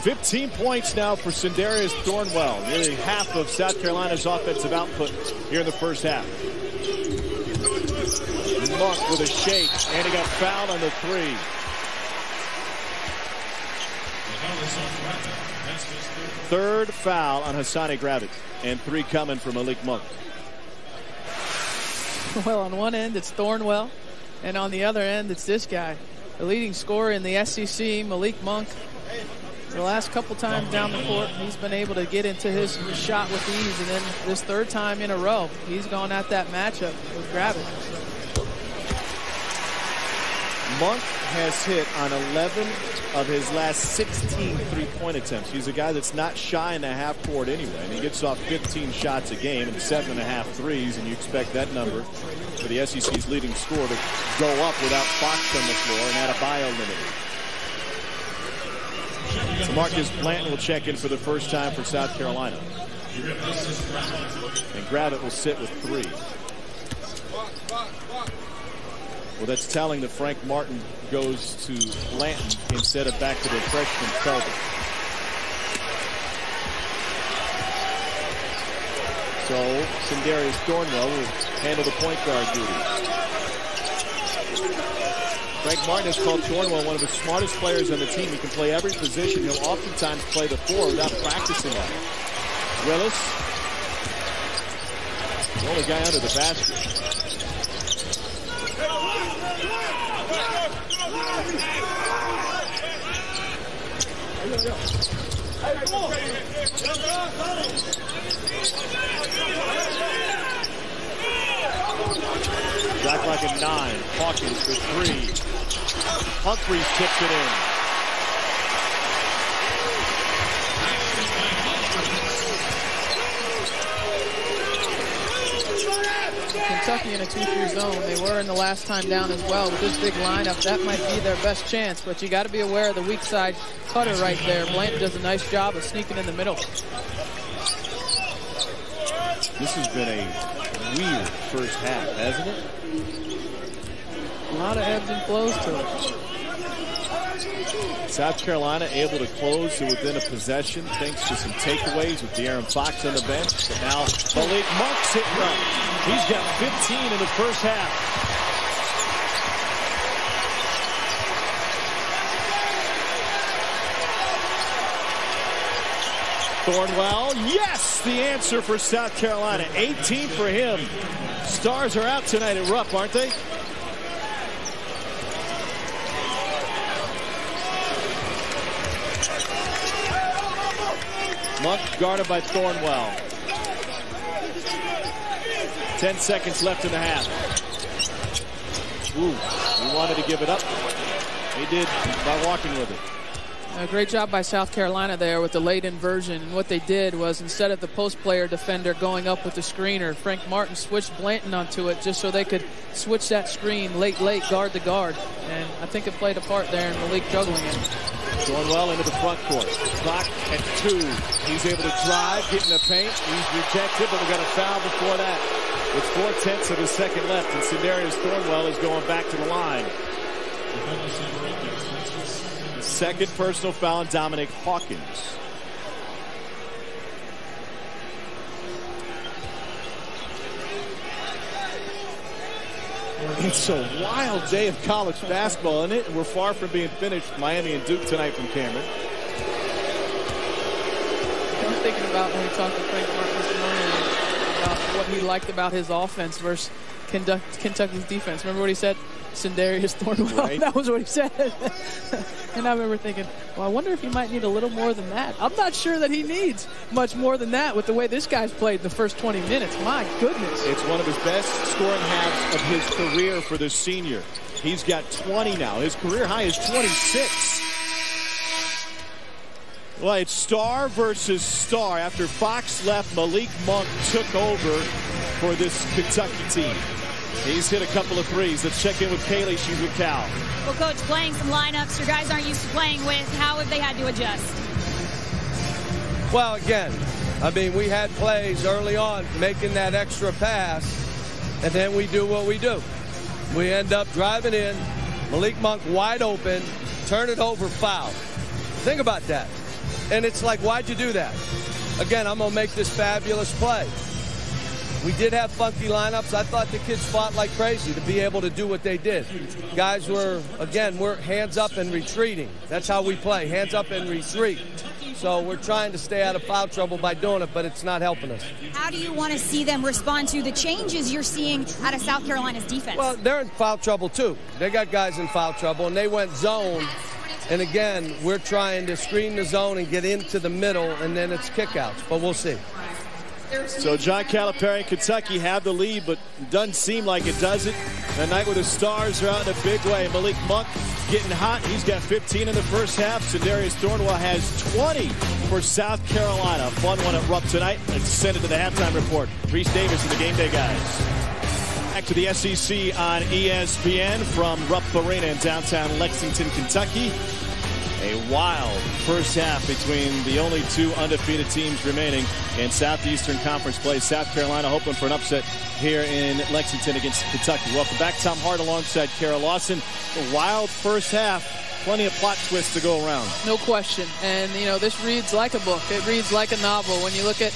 15 points now for Sindarius Thornwell. Nearly half of South Carolina's offensive output here in the first half. Monk with a shake, and he got fouled on the 3. Third foul on Hassani Gravett, and 3 coming from Malik Monk. Well, on one end, it's Thornwell, and on the other end, it's this guy. The leading scorer in the SEC, Malik Monk. The last couple times down the court, he's been able to get into his shot with ease, and then this third time in a row, he's gone at that matchup with Gravett. Monk has hit on 11 of his last 16 three-point attempts. He's a guy that's not shy in the half court anyway. And he gets off 15 shots a game and 7.5 threes, and you expect that number for the SEC's leading scorer to go up without Fox on the floor and Adebayo limited. So Marcus Blanton will check in for the first time for South Carolina. And Gravitt will sit with 3. Well, that's telling that Frank Martin goes to Blanton instead of back to the freshman Felder. So Sindarius Thornwell will handle the point guard duty. Frank Martin has called Thornwell one of the smartest players on the team. He can play every position. He'll oftentimes play the 4 without practicing on it. Willis, the only guy under the basket. Shot clock at 9. Hawkins for 3. Humphries tips it in. Kentucky in a 2-3 zone. They were in the last time down as well. With this big lineup, that might be their best chance. But you got to be aware of the weak side cutter right there. Blanton does a nice job of sneaking in the middle. This has been a weird first half, hasn't it? A lot of ebbs and flows to it. South Carolina able to close to within a possession thanks to some takeaways with De'Aaron Fox on the bench. But now Malik Monk's hitting right. He's got 15 in the first half. Thornwell, yes, the answer for South Carolina. 18 for him. Stars are out tonight at Rupp, aren't they? Monk guarded by Thornwell. 10 seconds left in the half. Ooh, he wanted to give it up. He did by walking with it. A great job by South Carolina there with the late inversion. And what they did was, instead of the post player defender going up with the screener, Frank Martin switched Blanton onto it just so they could switch that screen late, guard to guard. And I think it played a part there in Malik juggling it. Thornwell into the front court. Clock at 2. He's able to drive, get in the paint. He's rejected, but we got a foul before that. With 4/10 of the second left, and Sindarius Thornwell is going back to the line. Second personal foul on Dominic Hawkins. It's a wild day of college basketball, isn't it? We're far from being finished. Miami and Duke tonight from Cameron. I'm thinking about when we talked to Frank Martin this morning about what he liked about his offense versus Kentucky's defense. Remember what he said? Sindarius Thornwell. Right. That was what he said. And I remember thinking, well, I wonder if he might need a little more than that. I'm not sure that he needs much more than that with the way this guy's played the first 20 minutes. My goodness. It's one of his best scoring halves of his career for the senior. He's got 20 now. His career high is 26. Well, it's star versus star. After Fox left, Malik Monk took over for this Kentucky team. He's hit a couple of threes. Let's check in with Kaylee. She's with Cal. Well, Coach, playing some lineups your guys aren't used to playing with. How have they had to adjust? Well, again, I mean, we had plays early on making that extra pass, and then we do what we do. We end up driving in, Malik Monk wide open, turn it over, foul. Think about that. And it's like, why'd you do that? Again, I'm going to make this fabulous play. We did have funky lineups. I thought the kids fought like crazy to be able to do what they did. Guys were, again, we're hands up and retreating. That's how we play, hands up and retreat. So we're trying to stay out of foul trouble by doing it, but it's not helping us. How do you want to see them respond to the changes you're seeing out of South Carolina's defense? Well, they're in foul trouble, too. They got guys in foul trouble, and they went zone. And, again, we're trying to screen the zone and get into the middle, and then it's kickouts. But we'll see. So John Calipari and Kentucky have the lead, but it doesn't seem like it does it. A night where the Stars are out in a big way. Malik Monk getting hot. He's got 15 in the first half. Sindarius Thornwell has 20 for South Carolina. Fun one at Rupp tonight. Let's send it to the halftime report. Reese Davis and the Game Day guys. Back to the SEC on ESPN from Rupp Arena in downtown Lexington, Kentucky. A wild first half between the only two undefeated teams remaining in Southeastern Conference play. South Carolina hoping for an upset here in Lexington against Kentucky. Welcome back. Tom Hart alongside Kara Lawson. A wild first half. Plenty of plot twists to go around. No question. And, you know, this reads like a book. It reads like a novel when you look at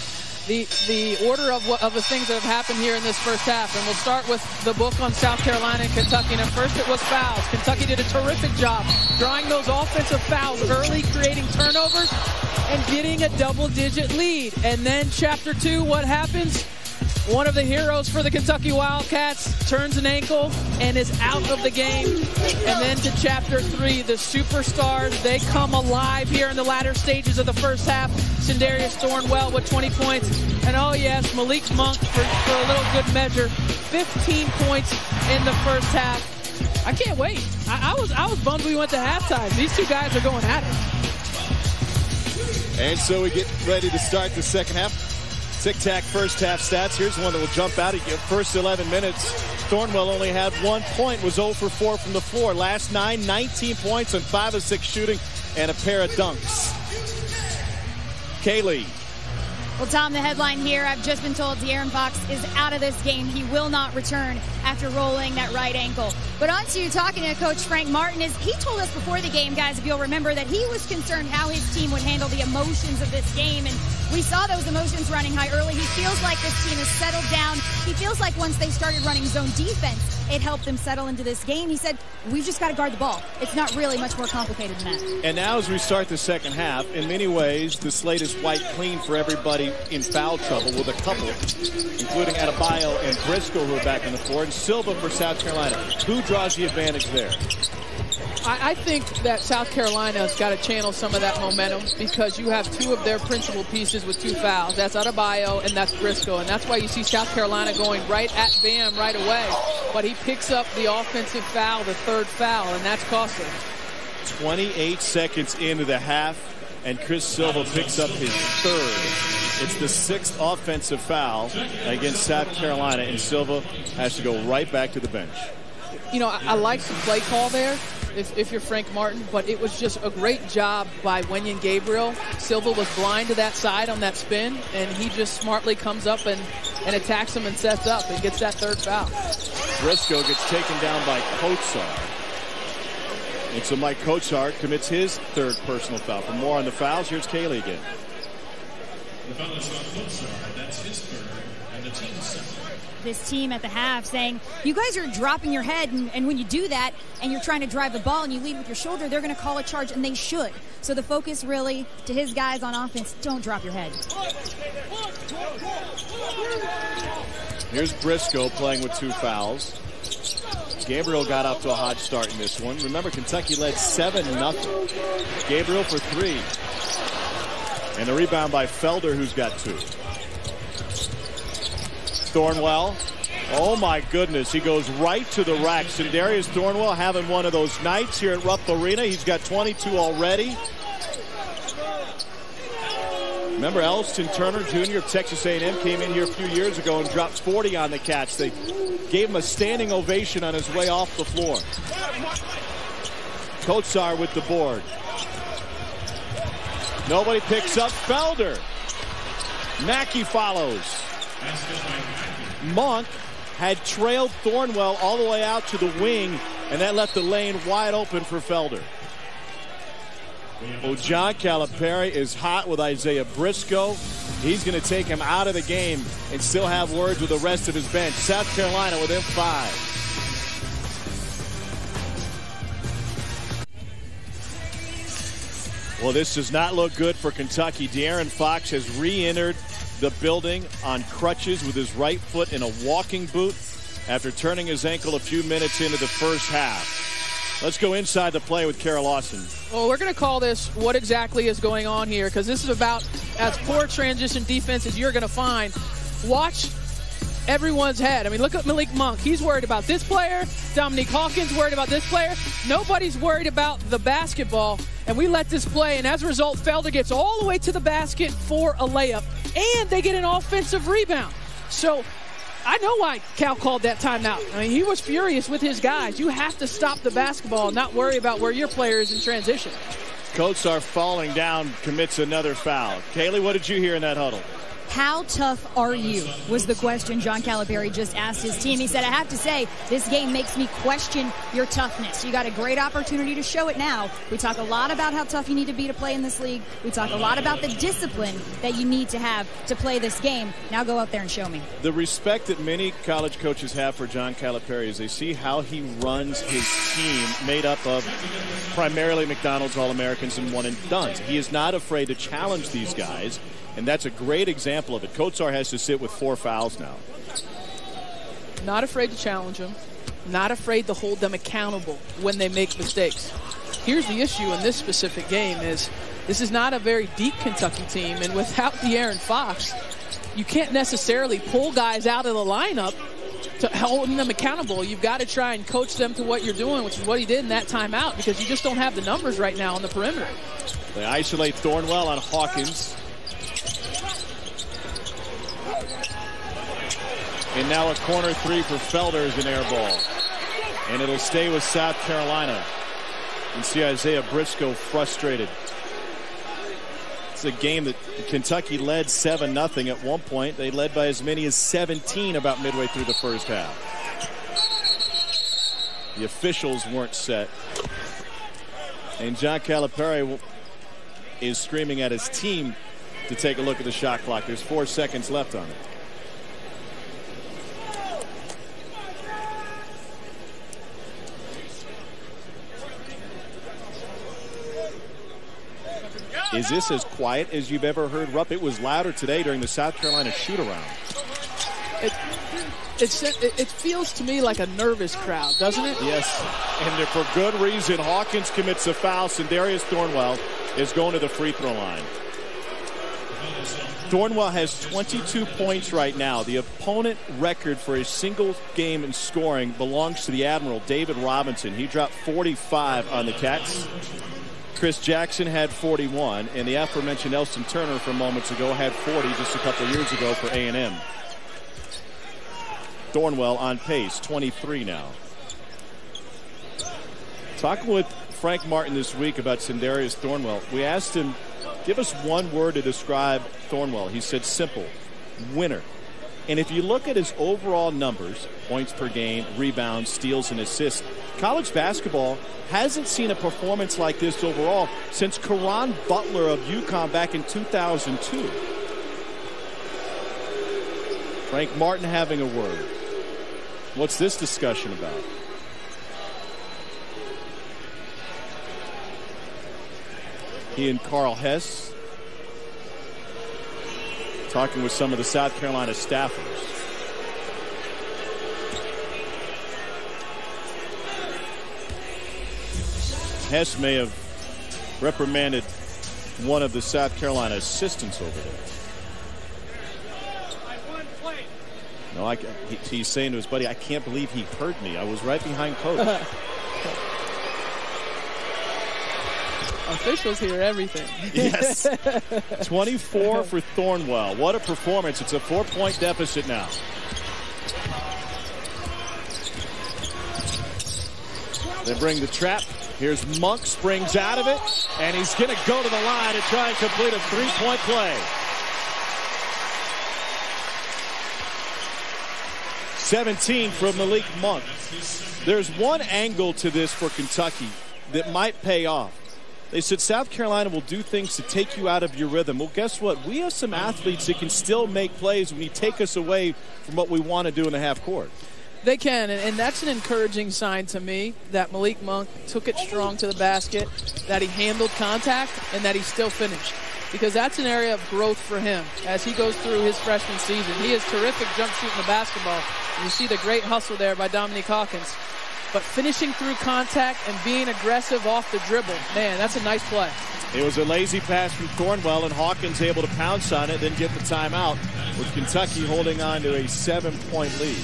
the order of the things that have happened here in this first half. And we'll start with the book on South Carolina and Kentucky. And at first it was fouls. Kentucky did a terrific job drawing those offensive fouls early, creating turnovers, and getting a double-digit lead. And then Chapter 2, what happens? One of the heroes for the Kentucky Wildcats turns an ankle and is out of the game. And then to Chapter 3, the superstars, they come alive here in the latter stages of the first half. Sindarius Thornwell with 20 points. And oh yes, Malik Monk for a little good measure. 15 points in the first half. I can't wait. I was bummed we went to halftime. These two guys are going at it. And so we get ready to start the second half. Tic-tac first half stats. Here's one that will jump out at you. First 11 minutes, Thornwell only had 1 point, was 0 for 4 from the floor. Last 9, 19 points on 5 of 6 shooting and a pair of dunks. Kaylee. Well, Tom, the headline here, I've just been told De'Aaron Fox is out of this game. He will not return after rolling that right ankle. But on to talking to Coach Frank Martin, he told us before the game, guys, if you'll remember, that he was concerned how his team would handle the emotions of this game. And we saw those emotions running high early. He feels like this team has settled down. He feels like once they started running zone defense, it helped them settle into this game. He said, we've just got to guard the ball. It's not really much more complicated than that. And now as we start the second half, in many ways, the slate is wiped clean for everybody in foul trouble with a couple, including Adebayo and Briscoe, who are back on the floor, and Silva for South Carolina. Who draws the advantage there? I think that South Carolina's got to channel some of that momentum because you have two of their principal pieces with 2 fouls. That's Adebayo and that's Briscoe. And that's why you see South Carolina going right at Bam right away. But he picks up the offensive foul, the 3rd foul, and that's costly. 28 seconds into the half, and Chris Silva picks up his 3rd. It's the 6th offensive foul against South Carolina, and Silva has to go right back to the bench. You know, I like the play call there if you're Frank Martin, but it was just a great job by Wenyen Gabriel. Silva was blind to that side on that spin, and he just smartly comes up and attacks him and sets up and gets that 3rd foul. Briscoe gets taken down by Kotsar. And so Mike Kotsar commits his 3rd personal foul. For more on the fouls, here's Kaylee again. The foul is on Kotsar. That's his 3rd, and the team's 2nd. This team at the half saying, you guys are dropping your head, and when you do that and you're trying to drive the ball and you lead with your shoulder, they're going to call a charge, and they should. So the focus really to his guys on offense, don't drop your head. Here's Briscoe playing with 2 fouls. Gabriel got off to a hot start in this one. Remember, Kentucky led 7-0. Gabriel for 3. And a rebound by Felder, who's got 2. Thornwell. Oh my goodness, he goes right to the rack. Sindarius Thornwell having one of those nights here at Rupp Arena. He's got 22 already. Remember, Elston Turner Jr. of Texas A&M came in here a few years ago and dropped 40 on the catch. They gave him a standing ovation on his way off the floor. Kotsar with the board. Nobody picks up Felder. Mackey follows. Monk had trailed Thornwell all the way out to the wing, and that left the lane wide open for Felder. Well, John Calipari is hot with Isaiah Briscoe. He's going to take him out of the game and still have words with the rest of his bench. South Carolina within 5. Well, this does not look good for Kentucky. De'Aaron Fox has re-entered the building on crutches with his right foot in a walking boot after turning his ankle a few minutes into the first half. Let's go inside the play with Kara Lawson. Well, we're going to call this what exactly is going on here, because this is about as poor transition defense as you're going to find. Watch everyone's head. I mean, look at Malik Monk. He's worried about this player. Dominique Hawkins worried about this player. Nobody's worried about the basketball. And we let this play, and as a result, Felder gets all the way to the basket for a layup, and they get an offensive rebound. So I know why Cal called that timeout. I mean, he was furious with his guys. You have to stop the basketball and not worry about where your player is in transition. Kotsar falling down, commits another foul. Kaylee, what did you hear in that huddle? How tough are you, was the question John Calipari just asked his team. He said, I have to say, this game makes me question your toughness. You got a great opportunity to show it now. We talk a lot about how tough you need to be to play in this league. We talk a lot about the discipline that you need to have to play this game. Now go out there and show me. The respect that many college coaches have for John Calipari is they see how he runs his team made up of primarily McDonald's All-Americans and one-and-dones. He is not afraid to challenge these guys. And that's a great example of it. Kotsar has to sit with 4 fouls now. Not afraid to challenge them. Not afraid to hold them accountable when they make mistakes. Here's the issue in this specific game is this is not a very deep Kentucky team. And without De'Aaron Fox, you can't necessarily pull guys out of the lineup to holding them accountable. You've got to try and coach them to what you're doing, which is what he did in that timeout, because you just don't have the numbers right now on the perimeter. They isolate Thornwell on Hawkins. And now a corner 3 for Felder is an air ball. And it'll stay with South Carolina. You see Isaiah Briscoe frustrated. It's a game that Kentucky led 7-0 at one point. They led by as many as 17 about midway through the first half. The officials weren't set. And John Calipari is screaming at his team to take a look at the shot clock. There's 4 seconds left on it. Is this as quiet as you've ever heard Rupp? It was louder today during the South Carolina shoot-around. It feels to me like a nervous crowd, doesn't it? Yes, and for good reason. Hawkins commits a foul. Sindarius Thornwell is going to the free throw line. Thornwell has 22 points right now. The opponent record for a single game in scoring belongs to the Admiral, David Robinson. He dropped 45 on the Cats. Chris Jackson had 41, and the aforementioned Elston Turner from moments ago had 40 just a couple years ago for A&M. Thornwell on pace, 23 now. Talking with Frank Martin this week about Sindarius Thornwell, we asked him, give us one word to describe Thornwell. He said simple, winner. And if you look at his overall numbers, points per game, rebounds, steals, and assists, college basketball hasn't seen a performance like this overall since Caron Butler of UConn back in 2002. Frank Martin having a word. What's this discussion about? He and Carl Hess talking with some of the South Carolina staffers. Hess may have reprimanded one of the South Carolina assistants over there. No, he's saying to his buddy, I can't believe he heard me. I was right behind Coach. Officials hear everything. Yes. 24 for Thornwell. What a performance. It's a 4-point deficit now. They bring the trap. Here's Monk, springs out of it, and he's going to go to the line and try and complete a 3-point play. 17 from Malik Monk. There's one angle to this for Kentucky that might pay off. They said South Carolina will do things to take you out of your rhythm. Well, guess what? We have some athletes that can still make plays when you take us away from what we want to do in the half court. They can, and that's an encouraging sign to me that Malik Monk took it strong to the basket, that he handled contact, and that he still finished. Because that's an area of growth for him as he goes through his freshman season. He is terrific jump shooting the basketball. And you see the great hustle there by Dominique Hawkins. but finishing through contact and being aggressive off the dribble, man, that's a nice play. It was a lazy pass from Cornwell, and Hawkins able to pounce on it, then get the timeout, with Kentucky holding on to a 7-point lead.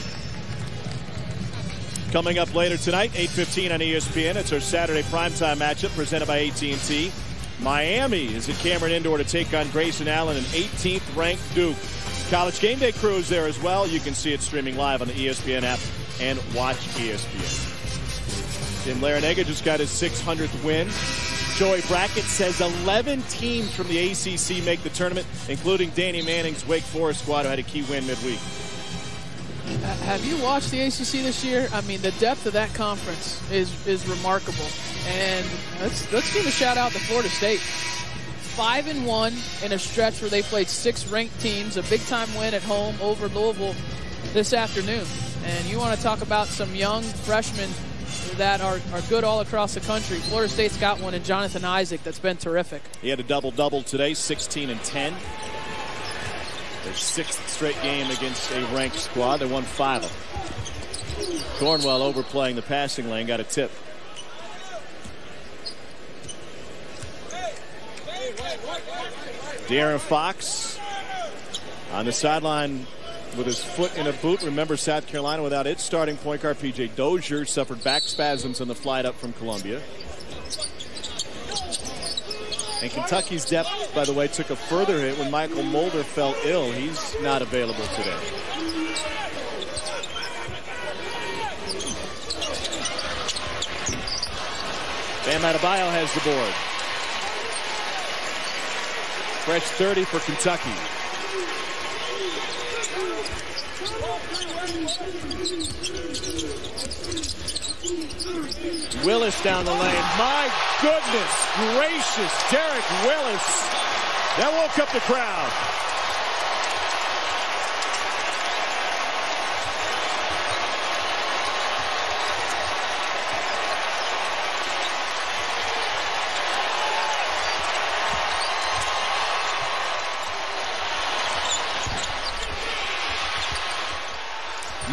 Coming up later tonight, 8:15 on ESPN. It's our Saturday primetime matchup presented by AT&T. Miami is at Cameron Indoor to take on Grayson Allen, an 18th ranked Duke. College Game Day crew is there as well. You can see it streaming live on the ESPN app and watch ESPN. Tim Larrañaga just got his 600th win. Joey Brackett says 11 teams from the ACC make the tournament, including Danny Manning's Wake Forest squad, who had a key win midweek. Have you watched the ACC this year? I mean, the depth of that conference is remarkable. And let's give a shout out to Florida State. 5-1 in a stretch where they played 6 ranked teams, a big-time win at home over Louisville this afternoon. And you want to talk about some young freshmen that are good all across the country. Florida State's got one in Jonathan Isaac that's been terrific. He had a double-double today, 16 and 10. Their 6th straight game against a ranked squad. They won 5 of them. Cornwell overplaying the passing lane, got a tip. De'Aaron Fox on the sideline with his foot in a boot. Remember, South Carolina without its starting point guard, P.J. Dozier, suffered back spasms on the flight up from Columbia. And Kentucky's depth, by the way, took a further hit when Michael Mulder fell ill. He's not available today. Bam Adebayo has the board. Fresh 30 for Kentucky. Willis down the lane. My goodness gracious, Derek Willis. That woke up the crowd.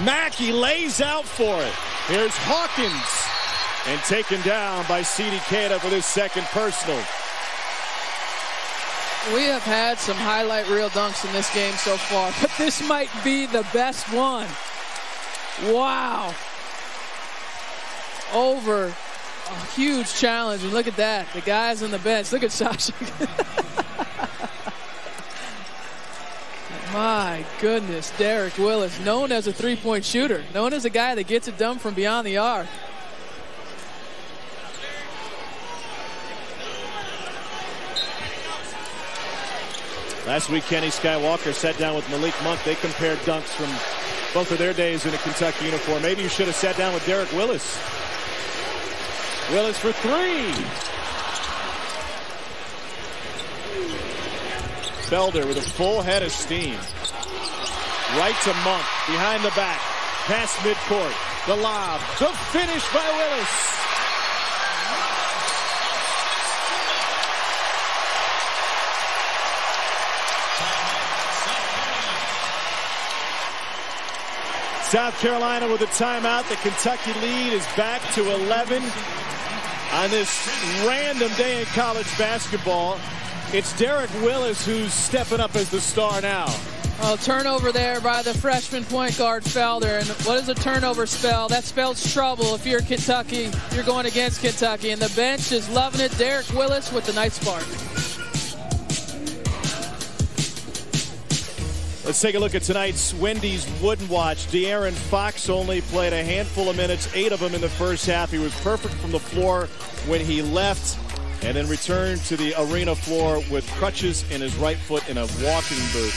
Mackey lays out for it. Here's Hawkins. And taken down by Sidy Queta for his second personal. We have had some highlight reel dunks in this game so far, but this might be the best one. Wow. Over a huge challenge. And look at that. The guys on the bench. Look at Sasha. My goodness, Derek Willis, known as a three-point shooter, known as a guy that gets it done from beyond the arc. Last week, Kenny Skywalker sat down with Malik Monk. They compared dunks from both of their days in a Kentucky uniform. Maybe you should have sat down with Derek Willis. Willis for 3. Felder with a full head of steam. Right to Monk, behind the back, past midcourt, the lob, the finish by Willis. South Carolina with a timeout. The Kentucky lead is back to 11 on this random day in college basketball. It's Derek Willis who's stepping up as the star now. Well, turnover there by the freshman point guard Felder. And what does a turnover spell? That spells trouble if you're Kentucky. You're going against Kentucky. And the bench is loving it. Derek Willis with the nice spark. Let's take a look at tonight's Wendy's Wooden Watch. De'Aaron Fox only played a handful of minutes, 8 of them in the first half. He was perfect from the floor when he left and then returned to the arena floor with crutches in his right foot in a walking boot.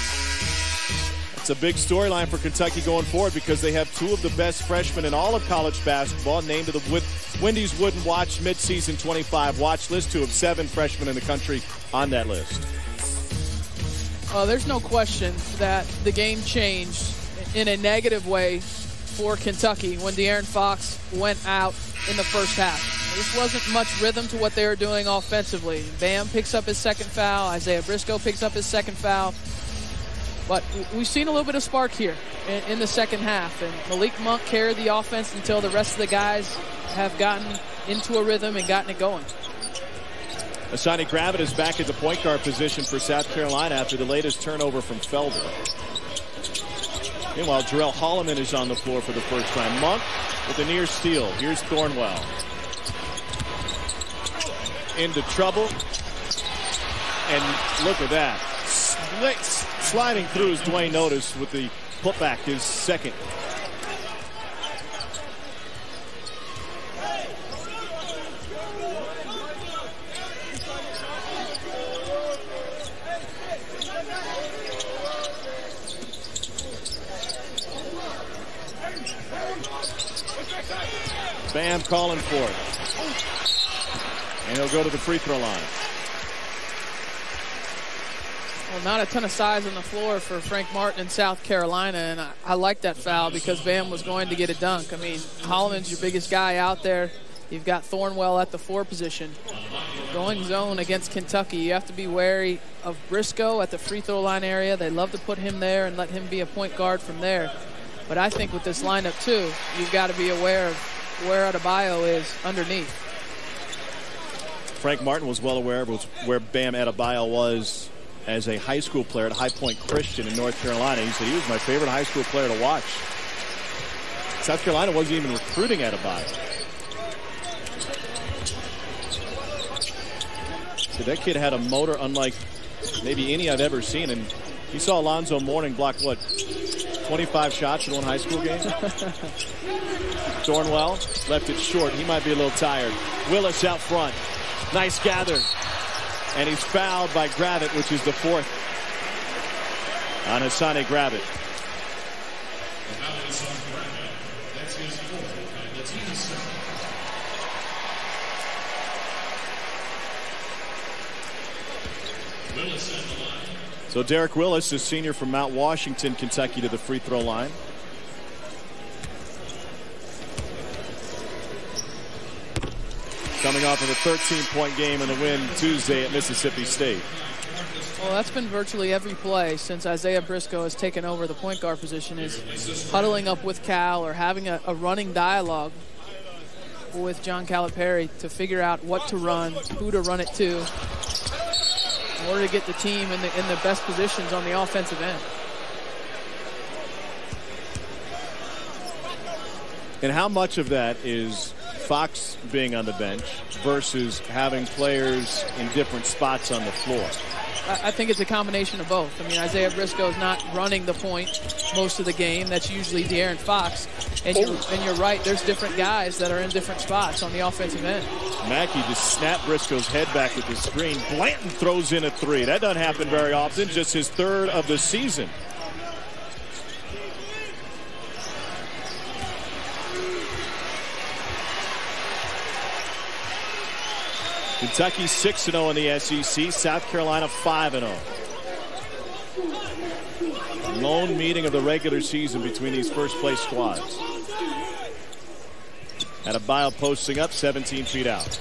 That's a big storyline for Kentucky going forward because they have 2 of the best freshmen in all of college basketball named to the Wendy's Wooden Watch midseason 25 watch list. 2 of 7 freshmen in the country on that list. There's no question that the game changed in a negative way for Kentucky when De'Aaron Fox went out in the first half. There just wasn't much rhythm to what they were doing offensively. Bam picks up his second foul. Isaiah Briscoe picks up his second foul. But we've seen a little bit of spark here in the second half. And Malik Monk carried the offense until the rest of the guys have gotten into a rhythm and gotten it going. Hassani Gravett is back at the point guard position for South Carolina after the latest turnover from Felder. Meanwhile, Jarrell Holloman is on the floor for the first time. Monk with a near steal. Here's Thornwell. Into trouble. And look at that. Sliding through is Dwayne Otis with the putback, his second. Bam calling for it. And he'll go to the free throw line. Well, not a ton of size on the floor for Frank Martin in South Carolina, and I like that foul because Bam was going to get a dunk. I mean, Holloman's your biggest guy out there. You've got Thornwell at the 4 position. Going zone against Kentucky, you have to be wary of Briscoe at the free throw line area. They love to put him there and let him be a point guard from there. But I think with this lineup, too, you've got to be aware of where Adebayo is underneath. Frank Martin was well aware of where Bam Adebayo was as a high school player at High Point Christian in North Carolina. He said he was my favorite high school player to watch. South Carolina wasn't even recruiting Adebayo. So that kid had a motor unlike maybe any I've ever seen. And he saw Alonzo Mourning block, what, 25 shots in one high school game? Thornwell left it short. He might be a little tired. Willis out front. Nice gather. And he's fouled by Gravett, which is the 4th on Hassani Gravett. That's his 4th, and the team's 7th. Willis at the line. So Derek Willis, a senior from Mount Washington, Kentucky, to the free throw line. Coming off of a 13-point game in the win Tuesday at Mississippi State. Well, that's been virtually every play since Isaiah Briscoe has taken over the point guard position, is huddling up with Cal or having a running dialogue with John Calipari to figure out what to run, who to run it to, in order to get the team in the best positions on the offensive end. And how much of that is Fox being on the bench versus having players in different spots on the floor? I think it's a combination of both. I mean, Isaiah Briscoe is not running the point most of the game. That's usually De'Aaron Fox. And you're right, there's different guys that are in different spots on the offensive end. Mackey just snapped Briscoe's head back with the screen. Blanton throws in a 3. That doesn't happen very often, just his 3rd of the season. Kentucky 6-0 in the SEC. South Carolina 5-0. Lone meeting of the regular season between these first-place squads. Adebayo posting up 17 feet out.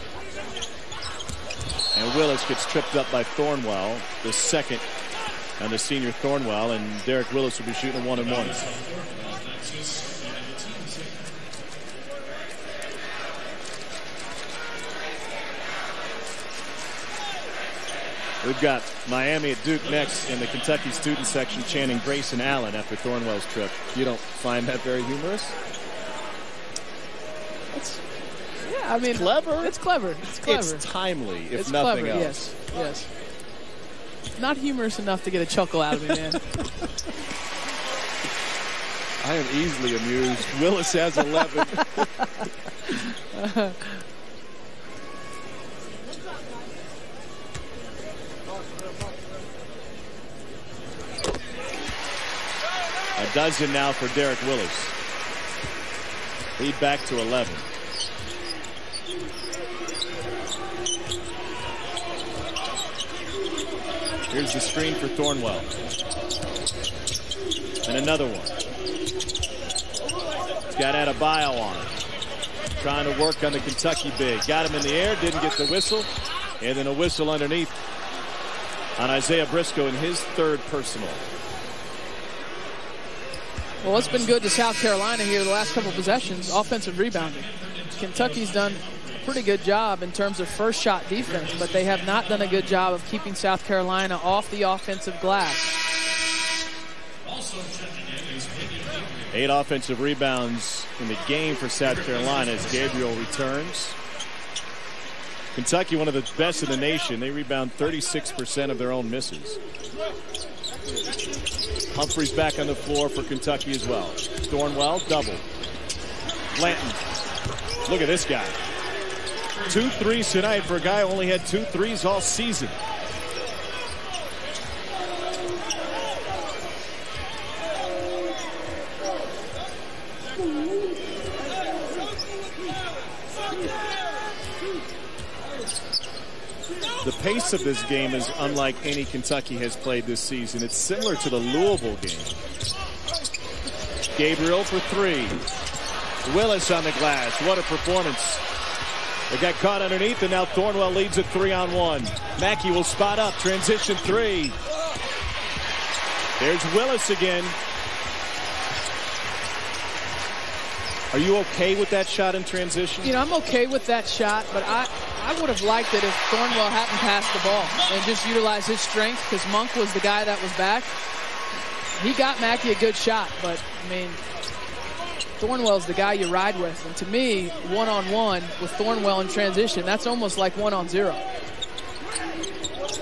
And Willis gets tripped up by Thornwell, the second on the senior Thornwell, and Derek Willis will be shooting a 1-and-1. We've got Miami at Duke next in the Kentucky student section chanting Grayson Allen after Thornwell's trip. You don't find that very humorous? Yeah, I mean, clever. It's clever. It's clever. It's timely, if it's nothing clever, else. Yes. Not humorous enough to get a chuckle out of me, man. I am easily amused. Willis has 11. A dozen now for Derek Willis. Lead back to 11. Here's the screen for Thornwell. And another one. He's got Adebayo on. Trying to work on the Kentucky big. Got him in the air, didn't get the whistle. And then a whistle underneath on Isaiah Briscoe in his 3rd personal. Well, it's been good to South Carolina here the last couple of possessions, offensive rebounding. Kentucky's done a pretty good job in terms of first shot defense, but they have not done a good job of keeping South Carolina off the offensive glass. 8 offensive rebounds in the game for South Carolina as Gabriel returns. Kentucky, one of the best in the nation. They rebound 36% of their own misses. Humphreys back on the floor for Kentucky as well. Thornwell, double. Blanton. Look at this guy. 2 threes tonight for a guy who only had 2 threes all season. The pace of this game is unlike any Kentucky has played this season. It's similar to the Louisville game. Gabriel for 3. Willis on the glass. What a performance. They got caught underneath, and now Thornwell leads it 3-on-1. Mackey will spot up. Transition 3. There's Willis again. Are you okay with that shot in transition? You know, I'm okay with that shot, but I would have liked it if Thornwell hadn't passed the ball and just utilized his strength, because Monk was the guy that was back. He got Mackey a good shot, but, I mean, Thornwell's the guy you ride with. And to me, one-on-one with Thornwell in transition, that's almost like 1-on-0.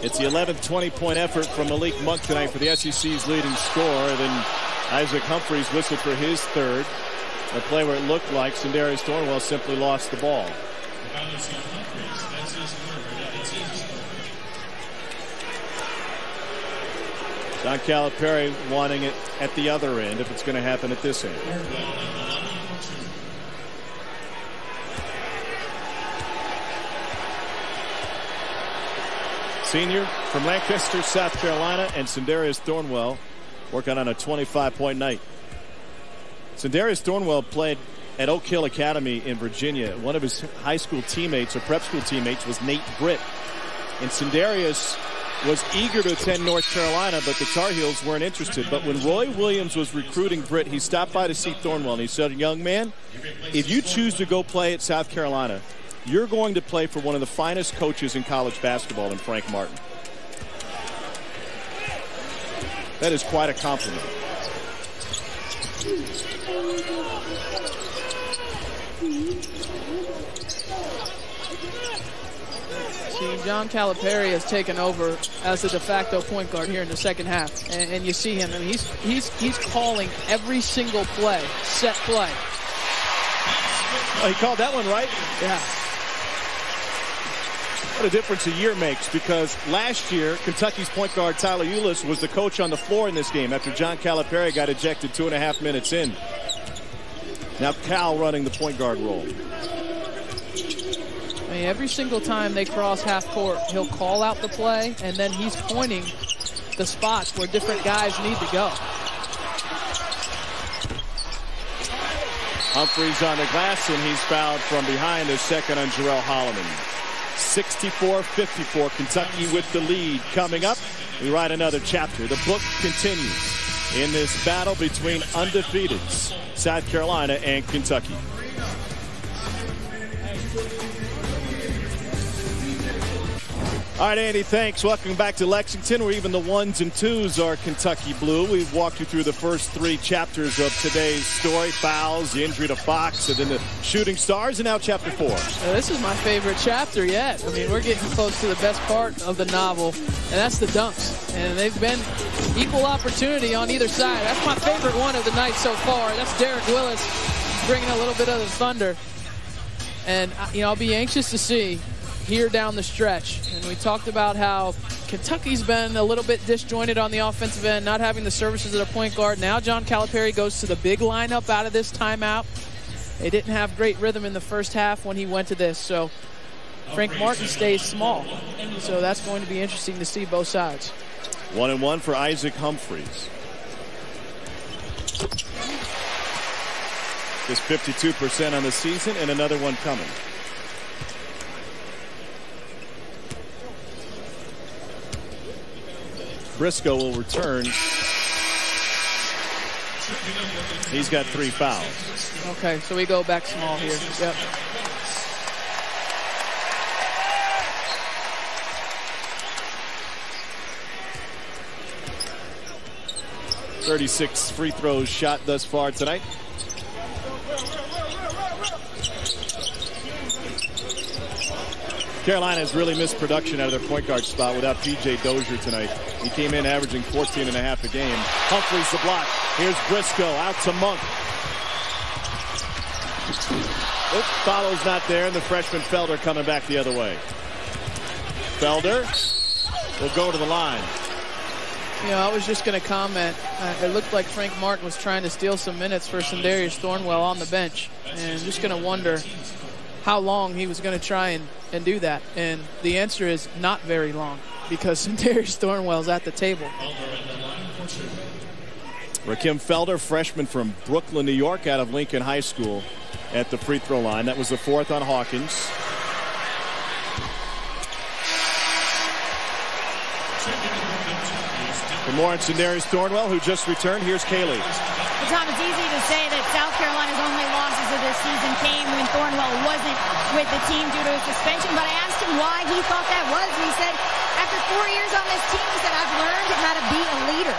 It's the 11th 20-point effort from Malik Monk tonight for the SEC's leading scorer. Then Isaac Humphreys whistled for his 3rd. A play where it looked like Sindarius Thornwell simply lost the ball. John Calipari wanting it at the other end if it's going to happen at this end. Senior from Lancaster, South Carolina, and Sindarius Thornwell working on a 25-point night. Sindarius Thornwell played at Oak Hill Academy in Virginia. One of his high school teammates or prep school teammates was Nate Britt. And Sindarius was eager to attend North Carolina, but the Tar Heels weren't interested. But when Roy Williams was recruiting Britt, he stopped by to see Thornwell, and he said, young man, if you choose to go play at South Carolina, you're going to play for one of the finest coaches in college basketball in Frank Martin. That is quite a compliment. See, John Calipari has taken over as the de facto point guard here in the second half, and you see him. I mean, he's calling every single play, set play. Oh, he called that one right? Yeah. What a difference a year makes, because last year Kentucky's point guard Tyler Ulis was the coach on the floor in this game after John Calipari got ejected 2.5 minutes in. Now Cal running the point guard role. I mean, every single time they cross half court, he'll call out the play, and then he's pointing the spots where different guys need to go. Humphreys on the glass, and he's fouled from behind, his second on Jarrell Holloman. 64-54, Kentucky with the lead. Coming up, we write another chapter. The book continues in this battle between undefeateds, South Carolina and Kentucky. All right, Andy, thanks. Welcome back to Lexington, where even the 1s and 2s are Kentucky blue. We've walked you through the first 3 chapters of today's story. Fouls, the injury to Fox, and then the shooting stars, and now chapter 4. This is my favorite chapter yet. I mean, we're getting close to the best part of the novel, and that's the dunks. And they've been equal opportunity on either side. That's my favorite one of the night so far. That's Derek Willis bringing a little bit of the thunder. And, you know, I'll be anxious to see here down the stretch. And we talked about how Kentucky's been a little bit disjointed on the offensive end, not having the services of a point guard. Now John Calipari goes to the big lineup out of this timeout. They didn't have great rhythm in the first half when he went to this. So Frank Martin stays small. So that's going to be interesting to see both sides. 1-1 for Isaac Humphreys. Just 52% on the season, and another one coming. Briscoe will return. He's got 3 fouls. Okay, so we go back small here. Yep. .36 free throws shot thus far tonight. Carolina has really missed production out of their point guard spot without P.J. Dozier tonight. He came in averaging 14.5 a game. Humphreys the block. Here's Briscoe out to Monk. Oops, follow's not there, and the freshman Felder coming back the other way. Felder will go to the line. You know, I was just going to comment. It looked like Frank Martin was trying to steal some minutes for Sindarius Thornwell on the bench. And just going to wonder how long he was going to try and do that. And the answer is not very long, because Sindarius Thornwell's at the table. Rakim Felder, freshman from Brooklyn, New York, out of Lincoln High School at the free throw line. That was the 4th on Hawkins. For more on Sindarius Thornwell, who just returned, here's Kaylee. Well, Tom, it's easy to say that South Carolina's only losses of this season came when Thornwell wasn't with the team due to a suspension, but I asked him why he thought that was, and he said, after 4 years on this team, he said, I've learned how to be a leader.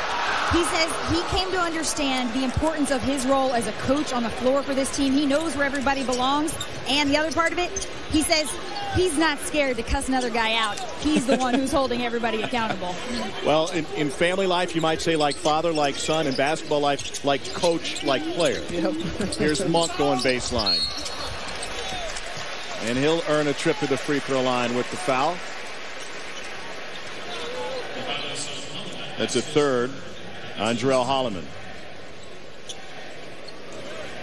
He says he came to understand the importance of his role as a coach on the floor for this team. He knows where everybody belongs, and the other part of it, he says he's not scared to cuss another guy out. He's the one who's holding everybody accountable. Well, in family life, you might say like father, like son. In basketball life, like coach, like player. Yep. Here's Monk going baseline. And he'll earn a trip to the free throw line with the foul. That's a 3rd on Jarrell Holloman.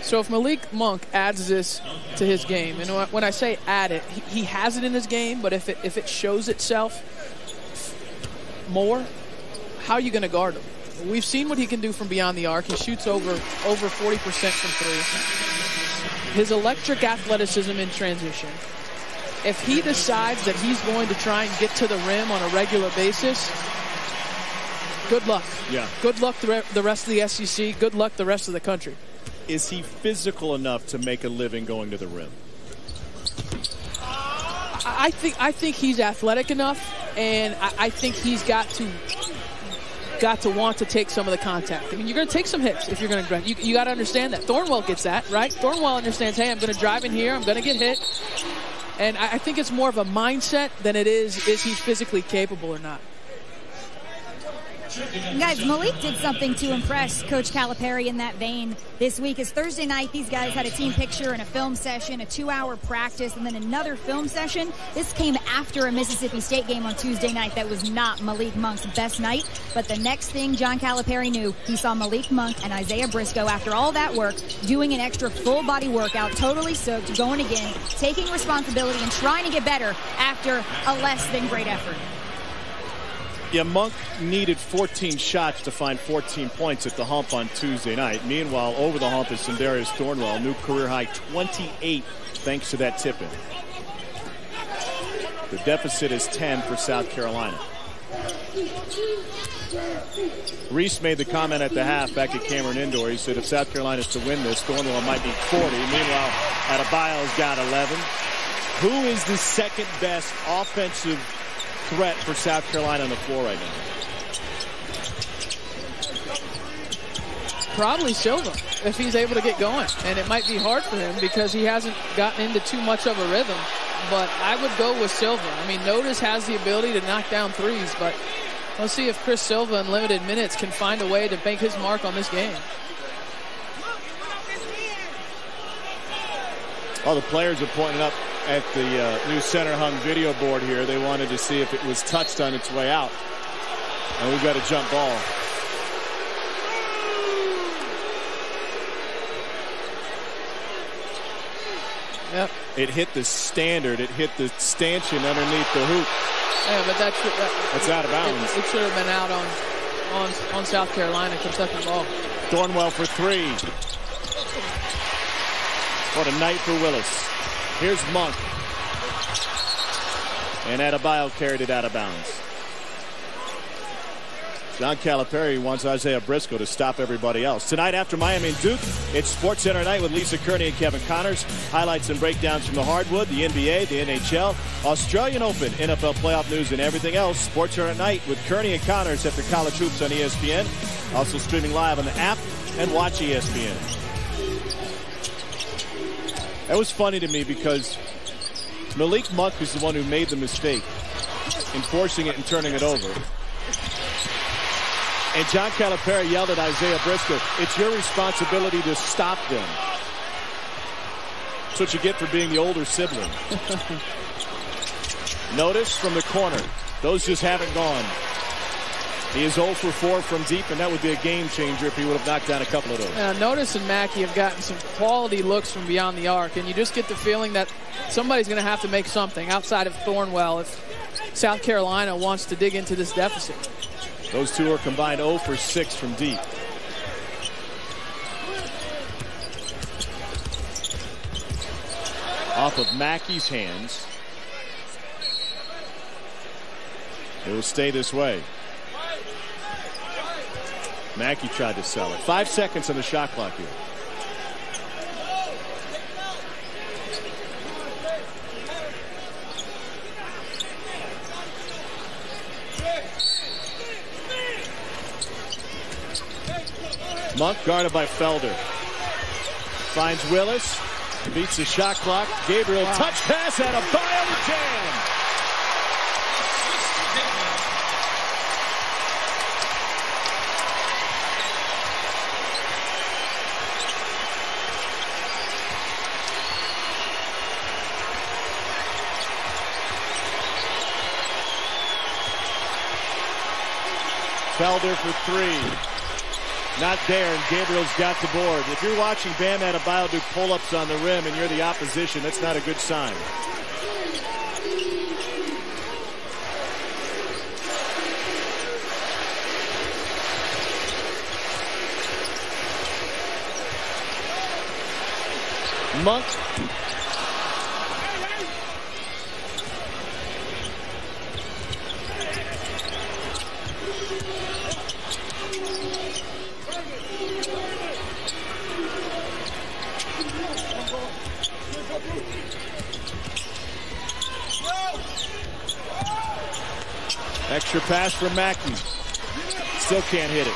So if Malik Monk adds this to his game, and when I say add it, he has it in his game, but if it shows itself more, how are you going to guard him? We've seen what he can do from beyond the arc. He shoots over 40% from 3. His electric athleticism in transition. If he decides that he's going to try and get to the rim on a regular basis, good luck. Yeah. Good luck the rest of the SEC. Good luck the rest of the country. Is he physical enough to make a living going to the rim? I think he's athletic enough, and I think he's got to want to take some of the contact. I mean, you're going to take some hits if you're going to drive. You got to understand that. Thornwell gets that, right? Thornwell understands, hey, I'm going to drive in here. I'm going to get hit. And I think it's more of a mindset than it is he physically capable or not. Guys, Malik did something to impress Coach Calipari in that vein this week. As Thursday night, these guys had a team picture and a film session, a 2-hour practice, and then another film session. This came after a Mississippi State game on Tuesday night that was not Malik Monk's best night. But the next thing John Calipari knew, he saw Malik Monk and Isaiah Briscoe, after all that work, doing an extra full-body workout, totally soaked, going again, taking responsibility and trying to get better after a less than great effort. Yeah, Monk needed 14 shots to find 14 points at the hump on Tuesday night. Meanwhile, over the hump is Sindarius Thornwell, new career high 28 thanks to that tip-in. The deficit is 10 for South Carolina. Reese made the comment at the half back at Cameron Indoor. He said if South Carolina is to win this, Thornwell might need 40. Meanwhile, Adebayo's got 11. Who is the second best offensive threat for South Carolina on the floor right now? Probably Silva, if he's able to get going. And it might be hard for him because he hasn't gotten into too much of a rhythm. But I would go with Silva. I mean, Notice has the ability to knock down threes, but let's see if Chris Silva in limited minutes can find a way to make his mark on this game. Oh, the players are pointing up at the new center hung video board here. They wanted to see if it was touched on its way out. And we've got a jump ball. Yep. It hit the standard. It hit the stanchion underneath the hoop. Yeah, but that's out of bounds. It should have been out on South Carolina. Kentucky ball. Thornwell for 3. What a night for Willis. Here's Monk. And Adebayo carried it out of bounds. John Calipari wants Isaiah Briscoe to stop everybody else. Tonight after Miami and Duke, it's SportsCenter Night with Lisa Kearney and Kevin Connors. Highlights and breakdowns from the hardwood, the NBA, the NHL, Australian Open, NFL playoff news, and everything else. SportsCenter Night with Kearney and Connors after college hoops on ESPN. Also streaming live on the app and watch ESPN. That was funny to me because Malik Monk is the one who made the mistake in forcing it and turning it over. And John Calipari yelled at Isaiah Briscoe, it's your responsibility to stop them. That's what you get for being the older sibling. Notice from the corner. Those just haven't gone. He is 0 for 4 from deep, and that would be a game changer if he would have knocked down a couple of those. Notice and Mackey have gotten some quality looks from beyond the arc, and you just get the feeling that somebody's going to have to make something outside of Thornwell if South Carolina wants to dig into this deficit. Those two are combined 0 for 6 from deep. Off of Mackey's hands. It will stay this way. Mackey tried to sell it. 5 seconds on the shot clock here. Monk guarded by Felder. Finds Willis. Beats the shot clock. Gabriel touch pass out of Bio to jam. Felder for 3. Not there, and Gabriel's got the board. If you're watching Bam Adebayo do pull-ups on the rim and you're the opposition, that's not a good sign. Monk. Extra pass from Mackey. Still can't hit it.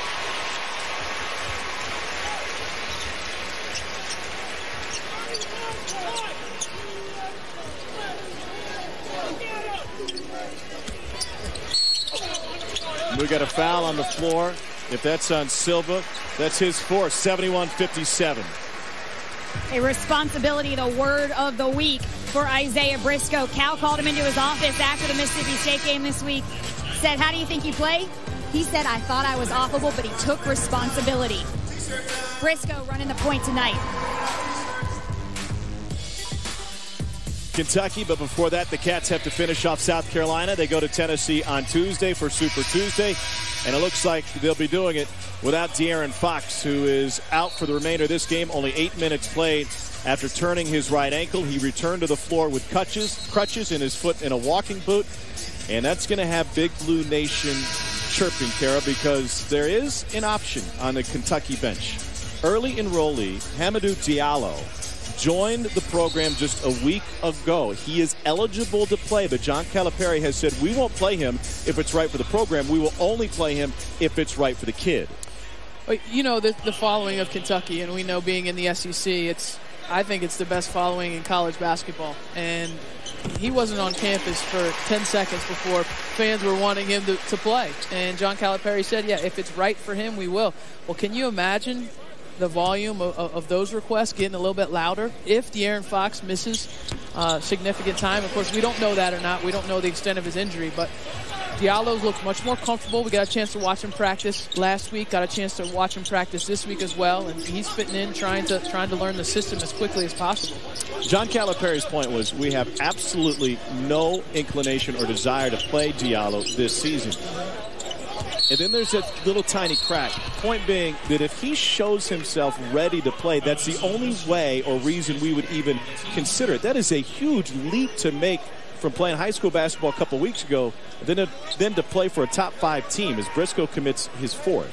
We got a foul on the floor. If that's on Silva, that's his fourth. 71-57. A responsibility, the word of the week for Isaiah Briscoe. Cal called him into his office after the Mississippi State game this week. Said, how do you think you play? He said, I thought I was offable, but he took responsibility. Briscoe running the point tonight. Kentucky, but before that, the Cats have to finish off South Carolina. They go to Tennessee on Tuesday for Super Tuesday, and it looks like they'll be doing it without De'Aaron Fox, who is out for the remainder of this game. Only 8 minutes played after turning his right ankle. He returned to the floor with crutches in his foot in a walking boot, and that's going to have Big Blue Nation chirping, Kara, because there is an option on the Kentucky bench. Early enrollee Hamidou Diallo joined the program just a week ago. He is eligible to play, but John Calipari has said we won't play him if it's right for the program. We will only play him if it's right for the kid. You know, the following of Kentucky, and we know being in the SEC, I think it's the best following in college basketball. And he wasn't on campus for 10 seconds before fans were wanting him to play. And John Calipari said, yeah, if it's right for him, we will. Well, can you imagine the volume of those requests getting a little bit louder if De'Aaron Fox misses significant time? Of course, we don't know that or not. We don't know the extent of his injury, but Diallo looked much more comfortable. We got a chance to watch him practice last week, got a chance to watch him practice this week as well, and he's fitting in, trying to learn the system as quickly as possible. John Calipari's point was we have absolutely no inclination or desire to play Diallo this season. And then there's that little tiny crack. Point being that if he shows himself ready to play, that's the only way or reason we would even consider it. That is a huge leap to make from playing high school basketball a couple weeks ago, then to play for a top 5 team as Briscoe commits his 4th.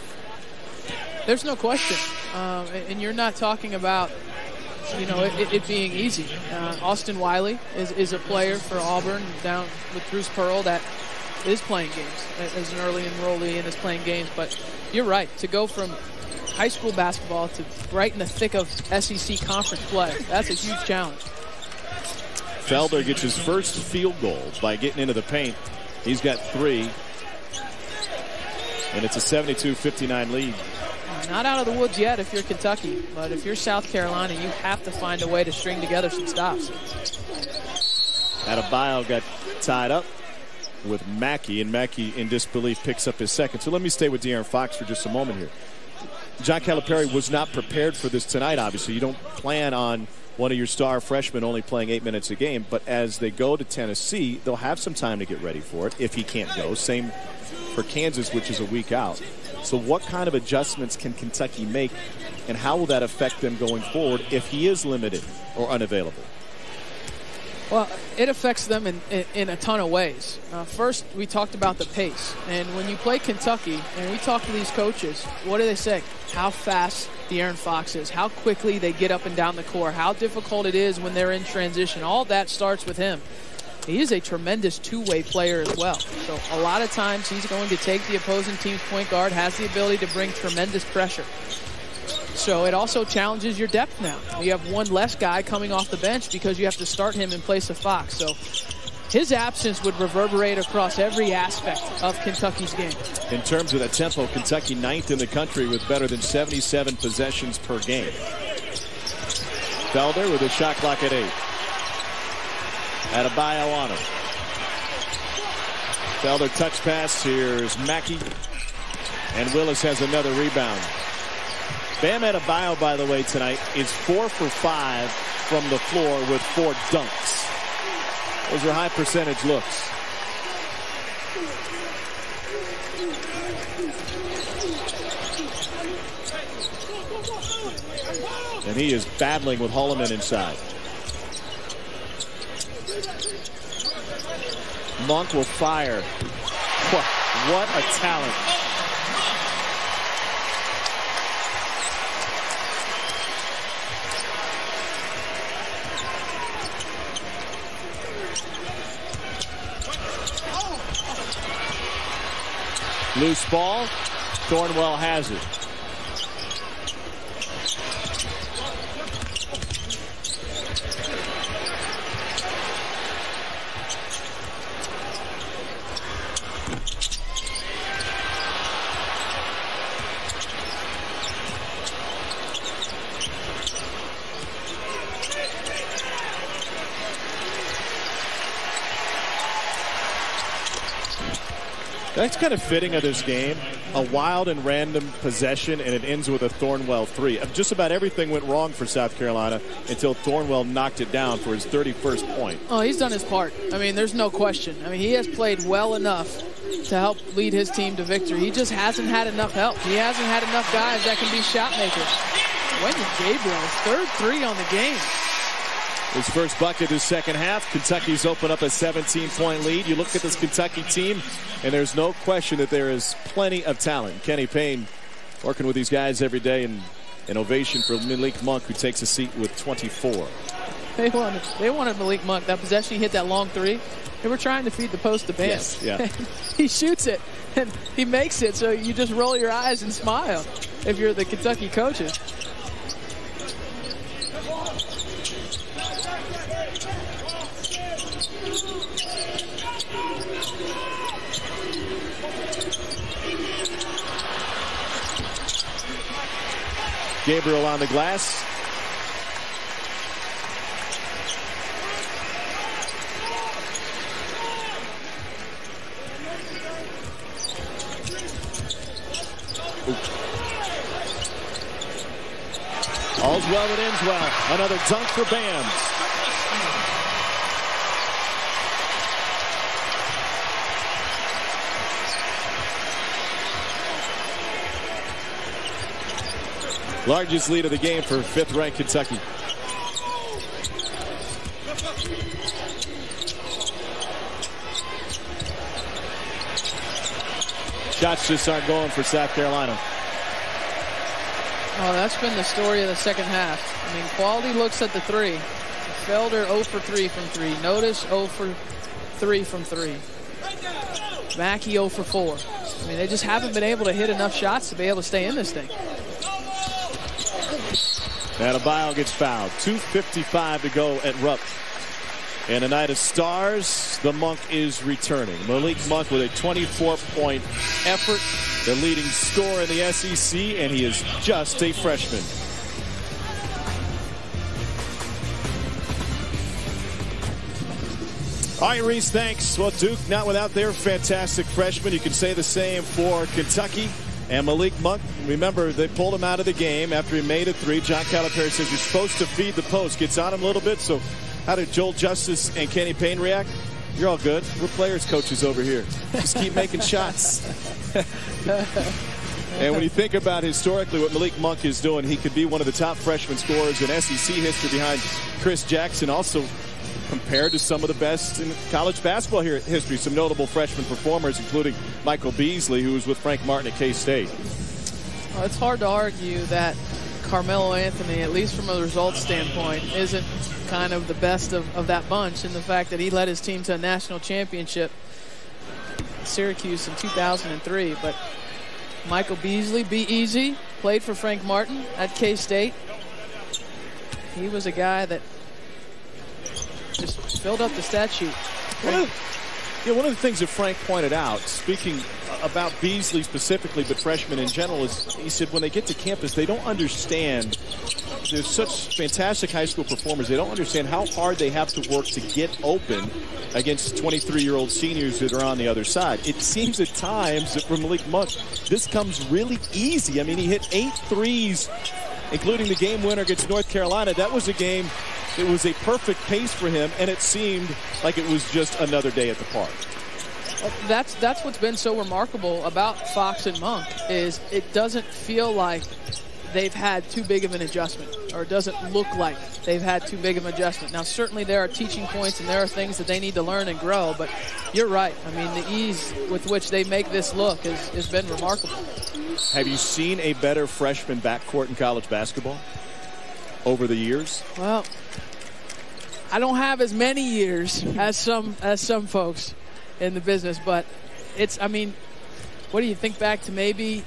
There's no question. And you're not talking about, it being easy. Austin Wiley is a player for Auburn down with Bruce Pearl that is playing games as an early enrollee and is playing games. But you're right. To go from high school basketball to right in the thick of SEC conference play, that's a huge challenge. Felder gets his first field goal by getting into the paint. He's got 3. And it's a 72-59 lead. Not out of the woods yet if you're Kentucky, but if you're South Carolina, you have to find a way to string together some stops. Adebayo got tied up with Mackey, and Mackey in disbelief picks up his second. So let me stay with De'Aaron Fox for just a moment here. John Calipari was not prepared for this tonight, obviously. You don't plan on one of your star freshmen only playing 8 minutes a game, but as they go to Tennessee, they'll have some time to get ready for it if he can't go. Same for Kansas, which is a week out. So what kind of adjustments can Kentucky make, and how will that affect them going forward if he is limited or unavailable? Well, it affects them in a ton of ways. First, we talked about the pace. And when you play Kentucky, and we talk to these coaches, what do they say? How fast De'Aaron Fox is, how quickly they get up and down the court, how difficult it is when they're in transition. All that starts with him. He is a tremendous two-way player as well. So a lot of times he's going to take the opposing team's point guard, has the ability to bring tremendous pressure. So it also challenges your depth now. You have one less guy coming off the bench because you have to start him in place of Fox. So his absence would reverberate across every aspect of Kentucky's game. In terms of that tempo, Kentucky 9th in the country with better than 77 possessions per game. Felder with a shot clock at 8. Adebayo on him. Felder touch pass. Here's Mackey. And Willis has another rebound. Bam Adebayo, by the way, tonight is 4 for 5 from the floor with 4 dunks. Those are high percentage looks. And he is battling with Holloman inside. Monk will fire. What a talent. Loose ball. Thornwell has it. That's kind of fitting of this game. A wild and random possession, and it ends with a Thornwell 3. Just about everything went wrong for South Carolina until Thornwell knocked it down for his 31st point. Oh, he's done his part. I mean, there's no question. I mean, he has played well enough to help lead his team to victory. He just hasn't had enough help. He hasn't had enough guys that can be shot makers. Wenyen Gabriel's third 3 on the game. His first bucket this second half. Kentucky's opened up a 17-point lead. You look at this Kentucky team, and there's no question that there is plenty of talent. Kenny Payne working with these guys every day, and an ovation for Malik Monk, who takes a seat with 24. They wanted Malik Monk. That possession, he hit that long 3. They were trying to feed the post to Bam. Yes, yeah. He shoots it, and he makes it, so you just roll your eyes and smile if you're the Kentucky coaches. Gabriel on the glass. All's well that ends well. Another dunk for Bam. Largest lead of the game for 5th-ranked Kentucky. shots just aren't going for South Carolina. Oh, that's been the story of the second half. I mean, Quality looks at the three. Felder 0 for 3 from 3. Notice 0 for 3 from 3. Mackey 0 for 4. I mean, they just haven't been able to hit enough shots to be able to stay in this thing. Adebayo gets fouled. 2:55 to go at Rupp. And a night of stars, the Monk is returning. Malik Monk with a 24-point effort, the leading scorer in the SEC, and he is just a freshman. All right, Reese, thanks. Well, Duke not without their fantastic freshman. You can say the same for Kentucky. And Malik Monk, remember, they pulled him out of the game after he made a three. John Calipari says you're supposed to feed the post. Gets on him a little bit, so how did Joel Justice and Kenny Payne react? You're all good. We're players coaches over here. Just keep making shots. And when you think about historically what Malik Monk is doing, he could be one of the top freshman scorers in SEC history behind Chris Jackson. Also compared to some of the best in college basketball here at history. Some notable freshman performers, including Michael Beasley, who was with Frank Martin at K-State. Well, it's hard to argue that Carmelo Anthony, at least from a results standpoint, isn't kind of the best of that bunch, in the fact that he led his team to a national championship, Syracuse, in 2003. But Michael Beasley, B-Easy, played for Frank Martin at K-State. He was a guy that just filled up the stat sheet. One of the things that Frank pointed out, speaking about Beasley specifically, but freshmen in general, is he said when they get to campus, they don't understand. There's such fantastic high school performers. They don't understand how hard they have to work to get open against 23-year-old seniors that are on the other side. It seems at times that for Malik Monk, this comes really easy. I mean, he hit 8 threes, including the game winner against North Carolina. That was a game. It was a perfect pace for him, and it seemed like it was just another day at the park. That's what's been so remarkable about Fox and Monk, is it doesn't feel like they've had too big of an adjustment, or it doesn't look like they've had too big of an adjustment. Now, certainly there are teaching points and there are things that they need to learn and grow, but you're right. I mean, the ease with which they make this look has been remarkable. Have you seen a better freshman backcourt in college basketball over the years? Well, I don't have as many years as some folks in the business, but it's, I mean, what do you think back to maybe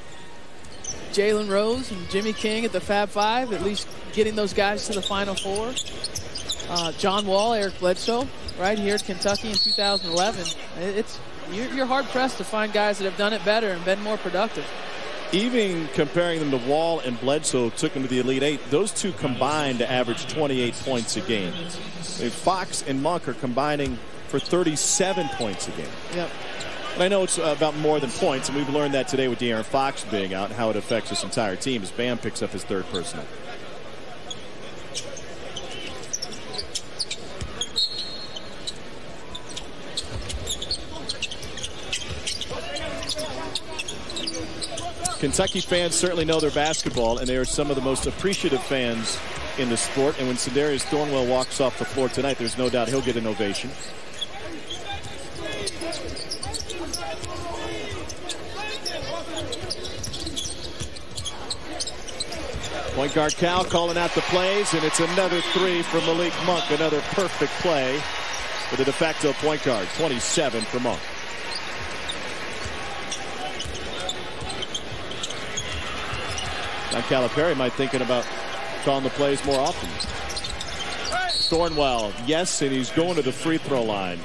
Jalen Rose and Jimmy King at the Fab Five, at least getting those guys to the Final Four? John Wall, Eric Bledsoe, right here at Kentucky in 2011. You're hard-pressed to find guys that have done it better and been more productive. Even comparing them to Wall and Bledsoe, took them to the Elite Eight. Those two combined to average 28 points a game. I mean, Fox and Monk are combining for 37 points a game. Yep. And I know it's about more than points, and we've learned that today with De'Aaron Fox being out and how it affects this entire team as Bam picks up his third personal. Kentucky fans certainly know their basketball, and they are some of the most appreciative fans in the sport. And when Sindarius Thornwell walks off the floor tonight, there's no doubt he'll get an ovation. Point guard Cal calling out the plays, and it's another three from Malik Monk. Another perfect play for the de facto point guard. 27 for Monk. Now Calipari might thinking about calling the plays more often. Thornwell, yes, and he's going to the free throw line.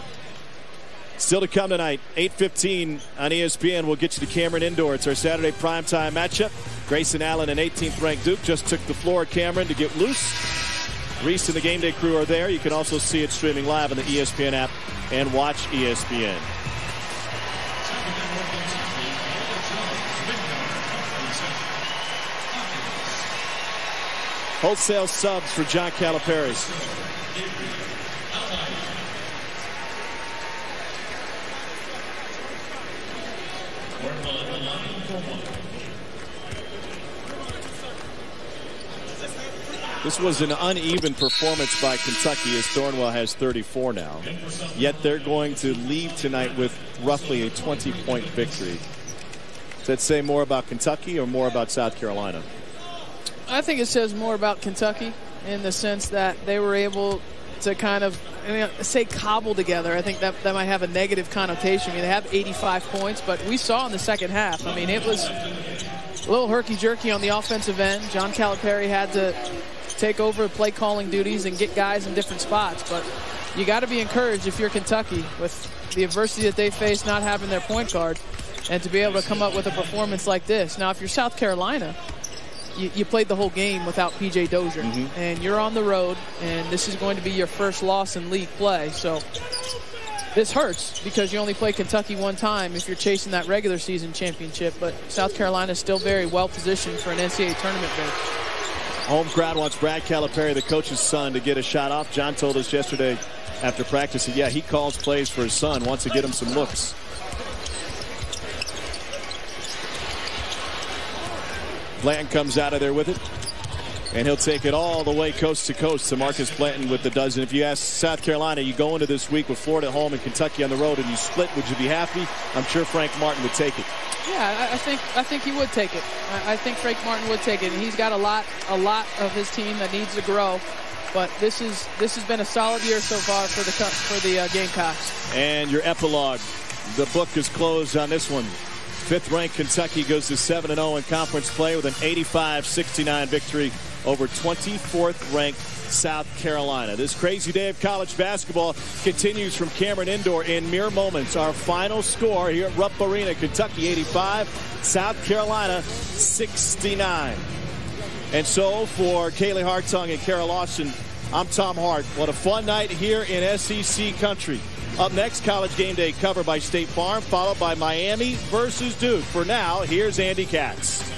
Still to come tonight, 8:15 on ESPN. We'll get you to Cameron Indoor. It's our Saturday primetime matchup. Grayson Allen and 18th ranked Duke just took the floor at Cameron to get loose. Reese and the Game Day crew are there. You can also see it streaming live on the ESPN app and watch ESPN. Wholesale subs for John Calipari. This was an uneven performance by Kentucky, as Thornwell has 34 now. Yet they're going to leave tonight with roughly a 20-point victory. Does that say more about Kentucky or more about South Carolina? I think it says more about Kentucky in the sense that they were able to kind of, say cobble together. I think that might have a negative connotation. I mean, they have 85 points, but we saw in the second half, I mean, it was a little herky-jerky on the offensive end. John Calipari had to take over play calling duties and get guys in different spots, but you got to be encouraged if you're Kentucky with the adversity that they face not having their point guard and to be able to come up with a performance like this. Now, if you're South Carolina, you played the whole game without P.J. Dozier, and you're on the road, and this is going to be your first loss in league play. So this hurts because you only play Kentucky one time if you're chasing that regular season championship, but South Carolina is still very well positioned for an NCAA tournament bid. Home crowd wants Brad Calipari, the coach's son, to get a shot off. John told us yesterday after practice that, yeah, he calls plays for his son, wants to get him some looks. Blanton comes out of there with it, and he'll take it all the way coast to coast to Marcus Blanton with the dozen. If you ask South Carolina, you go into this week with Florida at home and Kentucky on the road, and you split, would you be happy? I'm sure Frank Martin would take it. Yeah, I think he would take it. I think Frank Martin would take it, and he's got a lot of his team that needs to grow. But this has been a solid year so far for the Gamecocks. And your epilogue, the book is closed on this one. 5th-ranked Kentucky goes to 7-0 in conference play with an 85-69 victory over 24th-ranked South Carolina. This crazy day of college basketball continues from Cameron Indoor in mere moments. Our final score here at Rupp Arena: Kentucky 85, South Carolina 69. And so for Kaylee Hartung and Kara Lawson, I'm Tom Hart. What a fun night here in SEC country. Up next, College Game Day covered by State Farm, followed by Miami versus Duke. For now, here's Andy Katz.